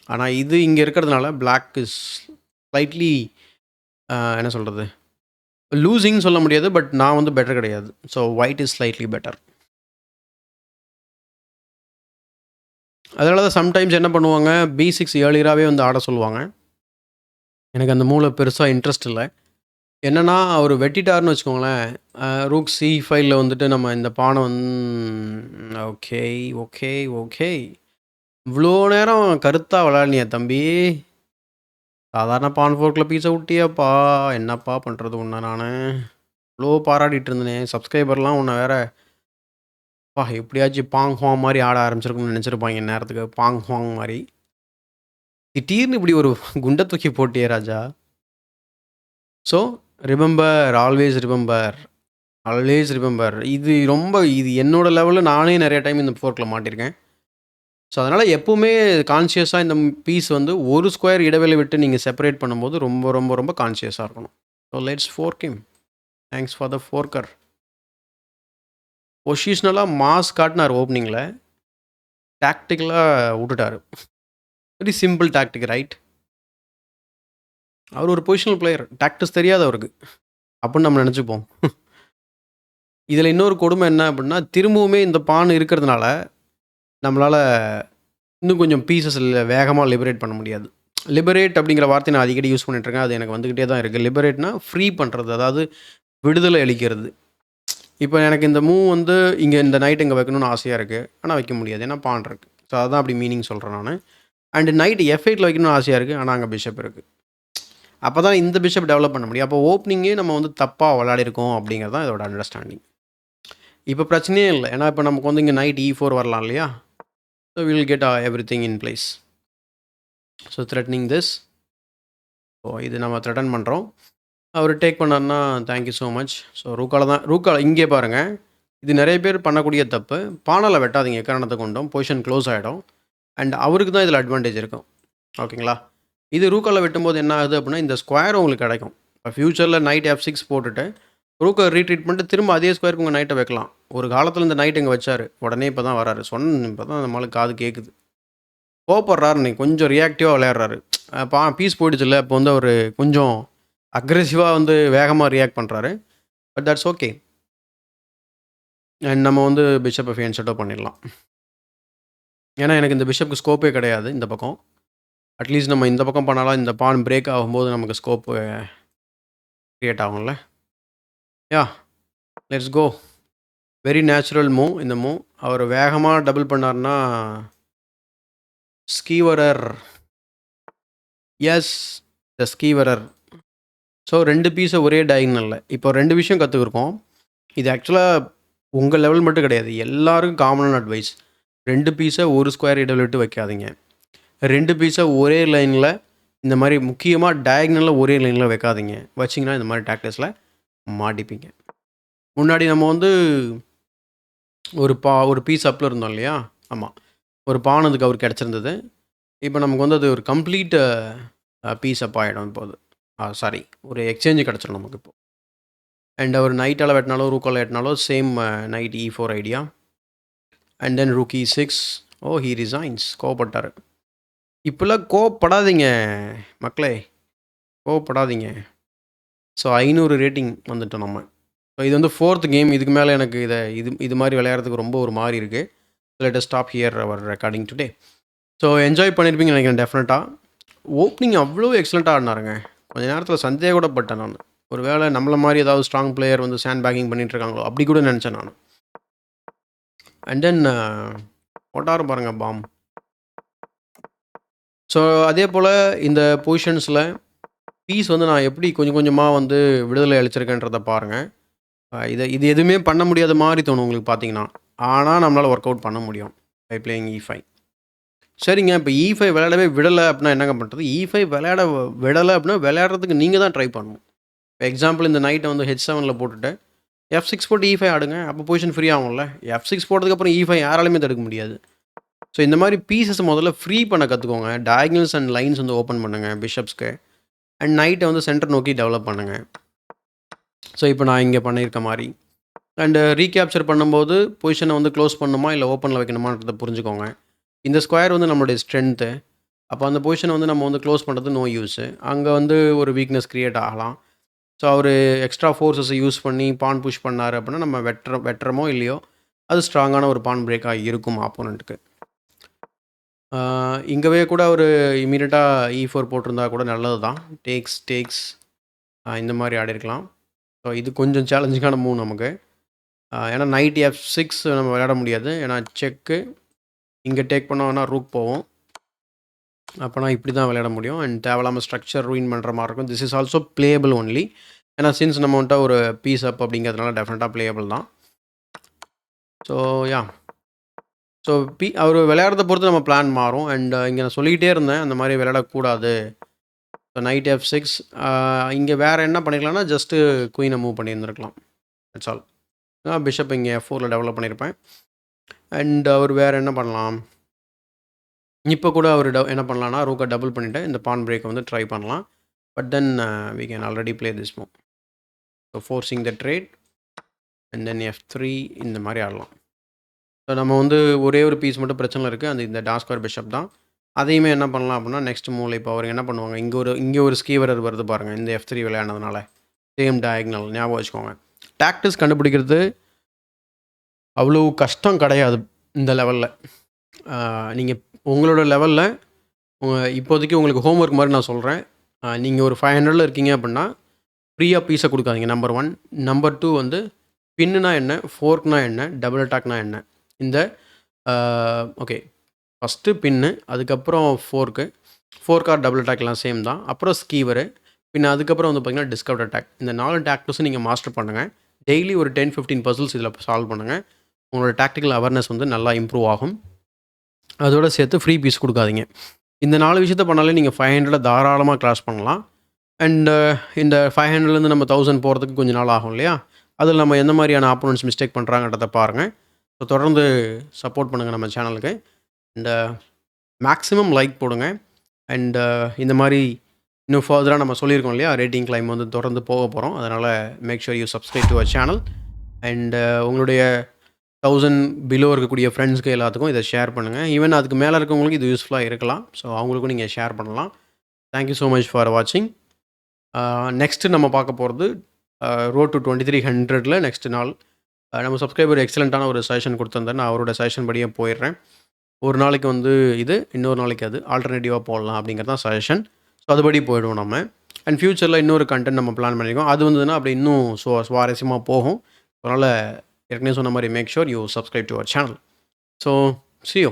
ஆனால் இது இங்கே இருக்கிறதுனால பிளாக் இஸ் ஸ்லைட்லி என்ன சொல்கிறது, லூசிங்னு சொல்ல முடியாது. பட் நான் வந்து பெட்டர் கிடையாது. So white is slightly better. அதனால தான் சம்டைம்ஸ் என்ன பண்ணுவாங்க, B6 ஏர்லியராகவே வந்து ஆட சொல்லுவாங்க. எனக்கு அந்த மூளை பெருசாக இன்ட்ரெஸ்ட் இல்லை. என்னன்னா அவர் வெட்டிட்டாருன்னு வச்சுக்கோங்களேன், ரூக் C5ல வந்துட்டு நம்ம இந்த பானை ஓகே ஓகே ஓகே இவ்வளோ நேரம் கருத்தா விளையாடினியா தம்பி, சாதாரண பான் ஃபோர்க்கில் பீஸை விட்டியாப்பா, என்னப்பா பண்ணுறது உன்னை நான் இவ்வளோ பாராட்டிகிட்டு இருந்தேனே, சப்ஸ்கிரைபர்லாம் உன்னை வேற எப்படியாச்சும் பாங் ஹுவாங் மாதிரி ஆட ஆரம்பிச்சிருக்குன்னு நினச்சிருப்பாங்க நேரத்துக்கு. பாங் ஹுவாங் மாதிரி திடீர்னு இப்படி ஒரு குண்டை தூக்கி போட்டியே ராஜா. So remember, always remember, always remember. இது என்னோட லெவலில் நானே நிறைய டைம் இந்த ஃபோர்க்கில் மாட்டியிருக்கேன். ஸோ அதனால் எப்போவுமே கான்ஷியஸாக இந்த பீஸ் வந்து ஒரு ஸ்கொயர் இடைவெளி விட்டு நீங்கள் செப்பரேட் பண்ணும்போது ரொம்ப ரொம்ப ரொம்ப கான்ஷியஸாக இருக்கணும். So let's fork him. Thanks for the forker. பொசிஷனலாக மாஸ் காட்டினார் ஓப்பனிங்கில், டாக்டிக்கலாக விட்டுட்டார். Very simple tactic, right? அவர் ஒரு பொசிஷனல் பிளேயர், டாக்டிக்ஸ் தெரியாது அவருக்கு அப்படின்னு நம்ம நினச்சிப்போம். இதில் இன்னொரு கொடுமை என்ன அப்படின்னா, திரும்பவுமே இந்த பான் இருக்கிறதுனால நம்மளால் இன்னும் கொஞ்சம் பீசஸ் வேகமாக லிபரேட் பண்ண முடியாது. லிபரேட் அப்படிங்கிற வார்த்தை நான் அடிக்கடி யூஸ் பண்ணிட்டுருக்கேன். அது எனக்கு வந்துக்கிட்டே தான் இருக்குது. லிபரேட்னா ஃப்ரீ பண்ணுறது, அதாவது விடுதலை அளிக்கிறது. இப்போ எனக்கு இந்த மூவ் வந்து இங்கே இந்த நைட் இங்கே வைக்கணும்னு ஆசையாக இருக்குது, ஆனால் வைக்க முடியாது, ஏன்னா பான் இருக்குது. ஸோ அதுதான் அப்படி மீனிங் சொல்கிறேன் நான். அண்டு நைட் F8ல வைக்கணும்னு ஆசையாக இருக்குது, ஆனால் அங்கே பிஷப் இருக்குது. அப்போ தான் இந்த பிஷப் டெவலப் பண்ண முடியும். அப்போ ஓப்பனிங்கே நம்ம வந்து தப்பாக விளையாடிருக்கோம் அப்படிங்கிறது தான் இதோட அண்டர்ஸ்டாண்டிங். இப்போ பிரச்சனையே இல்லை, ஏன்னா இப்போ நமக்கு வந்து இங்கே நைட் E4 வரலாம் இல்லையா? So will get everything in place. So threatening this. So இது நம்ம த்ரெட்டன் பண்ணுறோம். அவர் டேக் பண்ணார்னா தேங்க்யூ ஸோ மச். ஸோ ரூக்கால இங்கே பாருங்கள், இது நிறைய பேர் பண்ணக்கூடிய தப்பு. பானால் வெட்டாதீங்க எக்காரணத்தை கொண்டும், பொசிஷன் க்ளோஸ் ஆகிடும். அண்ட் அவருக்கு தான் இதில் அட்வான்டேஜ் இருக்கும். ஓகேங்களா? இது ரூக்கால வெட்டும்போது என்ன ஆகுது அப்படின்னா, இந்த ஸ்கொயர் உங்களுக்கு கிடைக்கும். இப்போ ஃப்யூச்சரில் நைட் F6 போட்டுட்டு ரூக்கை ரீட்ரீட் பண்ணிட்டு திரும்ப அதே ஸ்கொயருக்கு உங்கள் நைட்டை வைக்கலாம். ஒரு காலத்தில் இந்த நைட் இங்கே வச்சார், உடனே இப்போ தான் வராரு. இப்போ தான் நம்மளுக்கு காது கேட்குது. கோவப்படுறாரு, நீ கொஞ்சம் ரியாக்டிவாக விளையாடுறாரு. பீஸ் போயிடுச்சுல்ல, இப்போ வந்து அவர் கொஞ்சம் அக்ரெசிவாக வந்து வேகமாக ரியாக்ட் பண்ணுறாரு. But that's okay. அண்ட் நம்ம வந்து பிஷப்பை ஃபேன் செட்டப் பண்ணிடலாம். ஏன்னா எனக்கு இந்த பிஷப்புக்கு ஸ்கோப்பே கிடையாது இந்த பக்கம். அட்லீஸ்ட் நம்ம இந்த பக்கம் பண்ணாலும் இந்த பான் பிரேக் ஆகும்போது நமக்கு ஸ்கோப்பு க்ரியேட் ஆகும்ல. Yeah, let's go. Very natural move இந்த மூவ். அவர் வேகமாக டபுள் பண்ணார்னா ஸ்கீவரர். எஸ், த ஸ்கீவரர். ஸோ 2 பீஸை ஒரே டயகனலில். இப்போ 2 விஷயம் கற்றுக்கிருக்கோம். இது ஆக்சுவலாக உங்கள் லெவல் மட்டும் கிடையாது, எல்லாருக்கும் காமனான அட்வைஸ். 2 பீஸை ஒரு ஸ்கொயர் இடைவெளி விட்டு வைக்காதீங்க. 2 பீஸை ஒரே லைனில், இந்த மாதிரி முக்கியமாக டயகனலில் ஒரே லைனில் வைக்காதீங்க. வச்சிங்கன்னா இந்த மாதிரி டாக்டிக்ஸில் மாட்டிப்பீங்க. முன்னாடி நம்ம வந்து ஒரு பீஸ் அப்பில் இருந்தோம் இல்லையா? ஆமாம், ஒரு பான் அதுக்கு அவருக்கு கிடச்சிருந்தது. இப்போ நமக்கு வந்து அது ஒரு கம்ப்ளீட் பீஸ் அப் ஆகிடும். இப்போ அது சாரி, ஒரு எக்ஸ்சேஞ்சு கிடச்சிடும் நமக்கு இப்போ. அண்ட் அவர் நைட்டால் வெட்டினாலோ ரூக்கால் வெட்டினாலோ same knight E4 idea. And then rook E6. Oh, he resigns. கோவப்பட்டார். இப்போல்லாம் கோவப்படாதீங்க மக்களே, கோவப்படாதீங்க. ஸோ 500 ரேட்டிங் வந்துட்டோம் நம்ம. ஸோ இது வந்து 4th கேம். இதுக்கு மேலே எனக்கு இது மாதிரி விளையாடுறதுக்கு ரொம்ப ஒரு மாதிரி இருக்குது. Let us stop here our recording today. So enjoy பண்ணியிருப்பீங்கன்னு நினைக்கிறேன் டெஃபினட்டாக. ஓப்பனிங் அவ்வளோ எக்ஸலண்ட்டாக ஆடினாருங்க. கொஞ்ச நேரத்தில் சந்தேகப்பட்டேன் நான். ஒரு வேளை நம்மள மாதிரி ஏதாவது ஸ்ட்ராங் பிளேயர் வந்து சாண்ட் பேக்கிங் பண்ணிட்டு இருக்காங்களோ அப்படி கூட நினச்சேன் நான். அண்ட் தென் போட்டார் பாருங்க பாம். ஸோ அதே போல் இந்த பொசிஷன்ஸில் பீஸ் வந்து நான் எப்படி கொஞ்சம் கொஞ்சமாக வந்து விடுதலை அளிச்சிருக்கேன்றதை பாருங்கள். இது எதுவுமே பண்ண முடியாத மாதிரி தோணும் உங்களுக்கு பார்த்தீங்கன்னா. ஆனால் நம்மளால் ஒர்க் அவுட் பண்ண முடியும் பை பிளேயிங் E5. சரிங்க, இப்போ E5 விளையாடவே விடலை அப்படின்னா என்னங்க பண்ணுறது? E5 விளையாட விடலை அப்படின்னா விளையாடுறதுக்கு நீங்கள் தான் ட்ரை பண்ணணும். இப்போ எக்ஸாம்பிள் இந்த நைட்டை வந்து H7 போட்டுட்டு F6 போட்டு E5 ஆடுங்க. அப்போ பொசிஷன் ஃப்ரீ ஆகும்ல. F6 போட்டதுக்கப்புறம் E5 யாராலுமே தடுக்க முடியாது. ஸோ இந்த மாதிரி பீசஸ் முதல்ல ஃப்ரீ பண்ண கற்றுக்கோங்க. டயக்னல்ஸ் அண்ட் லைன்ஸ் வந்து ஓப்பன் பண்ணுங்கள் பிஷப்ஸ்க்கு. அண்ட் நைட்டை வந்து சென்டர் நோக்கி டெவலப் பண்ணுங்கள். ஸோ இப்போ நான் இங்கே பண்ணியிருக்க மாதிரி. அண்டு ரீகேப்சர் பண்ணும்போது பொசிஷனை வந்து க்ளோஸ் பண்ணணுமா இல்லை ஓப்பனில் வைக்கணுமான்றதை புரிஞ்சுக்கோங்க. இந்த ஸ்கொயர் வந்து நம்மளுடைய ஸ்ட்ரென்த்து. அப்போ அந்த பொசிஷனை வந்து நம்ம வந்து க்ளோஸ் பண்ணுறது நோ யூஸு. அங்கே வந்து ஒரு வீக்னஸ் க்ரியேட் ஆகலாம். ஸோ அவர் எக்ஸ்ட்ரா ஃபோர்ஸஸை யூஸ் பண்ணி பான் புஷ் பண்ணார் அப்படின்னா நம்ம வெட்டுறமோ இல்லையோ அது ஸ்ட்ராங்கான ஒரு பான் பிரேக்காக இருக்கும் ஆப்போனண்ட்டுக்கு. இங்கவே கூட ஒரு இமீடியட்டாக E4 போட்டிருந்தா கூட நல்லது தான். டேக்ஸ் இந்த மாதிரி ஆடிருக்கலாம். ஸோ இது கொஞ்சம் சேலஞ்சிங்கான மூவ் நமக்கு. ஏன்னா நைட் F6 நம்ம விளையாட முடியாது. ஏன்னா செக்கு இங்கே டேக் பண்ணோன்னா ரூக் போவோம். அப்போனா இப்படி தான் விளையாட முடியும். அண்ட் தேவையில்லாமல் ஸ்ட்ரக்சர் ரூயின் பண்ணுற மாதிரி இருக்கும். This is also playable only. ஏன்னா சின்ஸ் நம்ம வந்துட்டு ஒரு பீஸ் அப் அப்படிங்கிறதுனால டெஃபினட்டாக பிளேயபிள் தான். ஸோ யா ஸோ அவர் விளையாடுறத பொறுத்து நம்ம பிளான் மாறும். அண்ட் இங்கே நான் சொல்லிக்கிட்டே இருந்தேன் அந்த மாதிரி விளையாடக்கூடாது. ஸோ நைட் F6 இங்கே வேறு என்ன பண்ணிக்கலாம்னா ஜஸ்ட்டு குயினை மூவ் பண்ணியிருந்துருக்கலாம். That's all. பிஷப் இங்கே F4 டெவலப் பண்ணியிருப்பேன். அண்ட் அவர் வேறு என்ன பண்ணலாம்? இப்போ கூட அவர் என்ன பண்ணலான்னா ரூக்கை டபுள் பண்ணிவிட்டு இந்த பான் பிரேக்கை வந்து ட்ரை பண்ணலாம். But then we can already play this move. So forcing the trade and then F3 இந்த மாதிரி ஆடலாம். ஸோ நம்ம வந்து ஒரே ஒரு பீஸ் மட்டும் பிரச்சனை இருக்குது. அந்த இந்த டாஸ்கர் பிஷப் தான். அதையுமே என்ன பண்ணலாம் அப்படின்னா நெக்ஸ்ட் மூவில் இப்போ அவர் என்ன பண்ணுவாங்க, இங்கே ஒரு ஸ்கீவரர் வருது பாருங்கள். இந்த F3 விளையாடுனதுனால சேம் டயக்னல் ஞாபகம் வச்சுக்கோங்க. டாக்டிக்ஸ் கண்டுபிடிக்கிறது அவ்வளோ கஷ்டம் கிடையாது இந்த லெவலில். நீங்கள் உங்களோட லெவலில் இப்போதைக்கு உங்களுக்கு ஹோம்ஒர்க் மாதிரி நான் சொல்கிறேன். நீங்கள் ஒரு 500 இருக்கீங்க அப்படின்னா ஃப்ரீயாக பீஸை கொடுக்காதீங்க. நம்பர் 1. நம்பர் 2 வந்து பின்னுனா என்ன, ஃபோர்க்னா என்ன, டபுள் அட்டாக்னா என்ன. இந்த ஓகே ஃபஸ்ட்டு பின்னு, அதுக்கப்புறம் ஃபோர்க் ஆர் டபுள் அட்டாக்லாம் சேம் தான். அப்புறம் ஸ்கீவரு, பின்ன அதுக்கப்புறம் வந்து பார்த்திங்கன்னா டிஸ்கவர் அட்டாக். இந்த 4 டாக்டிக்ஸும் நீங்கள் மாஸ்டர் பண்ணுங்கள். டெய்லி ஒரு 10-15 பசில்ஸ் இதில் சால்வ் பண்ணுங்கள். உங்களோட டாக்டிக்கல் அவேர்னஸ் வந்து நல்லா இம்ப்ரூவ் ஆகும். அதோடு சேர்த்து ஃப்ரீ பீஸ் கொடுக்காதீங்க. இந்த 4 விஷயத்த பண்ணாலே நீங்கள் 500 தாராளமாக கிராஸ் பண்ணலாம். அண்டு இந்த 500லேருந்து நம்ம 1000 போகிறதுக்கு கொஞ்சம் நாள் ஆகும் இல்லையா? அதில் நம்ம எந்த மாதிரியான ஆப்போனன்ட்ஸ் மிஸ்டேக் பண்ணுறாங்கன்றதை பாருங்கள். ஸோ தொடர்ந்து சப்போர்ட் பண்ணுங்கள் நம்ம சேனலுக்கு. அண்ட் மேக்ஸிமம் லைக் போடுங்க. அண்டு இந்த மாதிரி இன்னும் ஃபர்தராக நம்ம சொல்லியிருக்கோம் இல்லையா, ரேட்டிங் கிளைம் வந்து தொடர்ந்து போக போகிறோம். அதனால் make sure you subscribe to our channel. And உங்களுடைய 1000 பிலோ இருக்கக்கூடிய ஃப்ரெண்ட்ஸ்க்கு எல்லாத்துக்கும் இதை ஷேர் பண்ணுங்கள். ஈவன் அதுக்கு மேலே இருக்கவங்களுக்கு இது யூஸ்ஃபுல்லாக இருக்கலாம். ஸோ அவங்களுக்கும் நீங்கள் ஷேர் பண்ணலாம். தேங்க்யூ ஸோ மச் ஃபார் வாட்சிங். நெக்ஸ்ட்டு நம்ம பார்க்க போகிறது ரோட் டு 2300 நெக்ஸ்ட் நாள். நம்ம சப்ஸ்கிரைபர் எக்ஸலண்ட்டான ஒரு சஜஷன் கொடுத்துருந்தேன். நான் அவரோட சஜஷன் படியே போயிடுறேன். ஒரு நாளைக்கு வந்து இது, இன்னொரு நாளைக்கு அது ஆல்டர்னேட்டிவாக போடலாம் அப்படிங்கிறது தான் சஜஷன். ஸோ அதுபடி போயிடுவோம் நம்ம. அண்ட் ஃப்யூச்சரில் இன்னொரு கண்டென்ட் நம்ம பிளான் பண்ணியிருக்கோம். அது வந்துன்னா அப்படி இன்னும் சுவாரஸ்யமாக போகும். அதனால் ஏற்கனவே சொன்ன மாதிரி make sure you subscribe to our channel. So see you.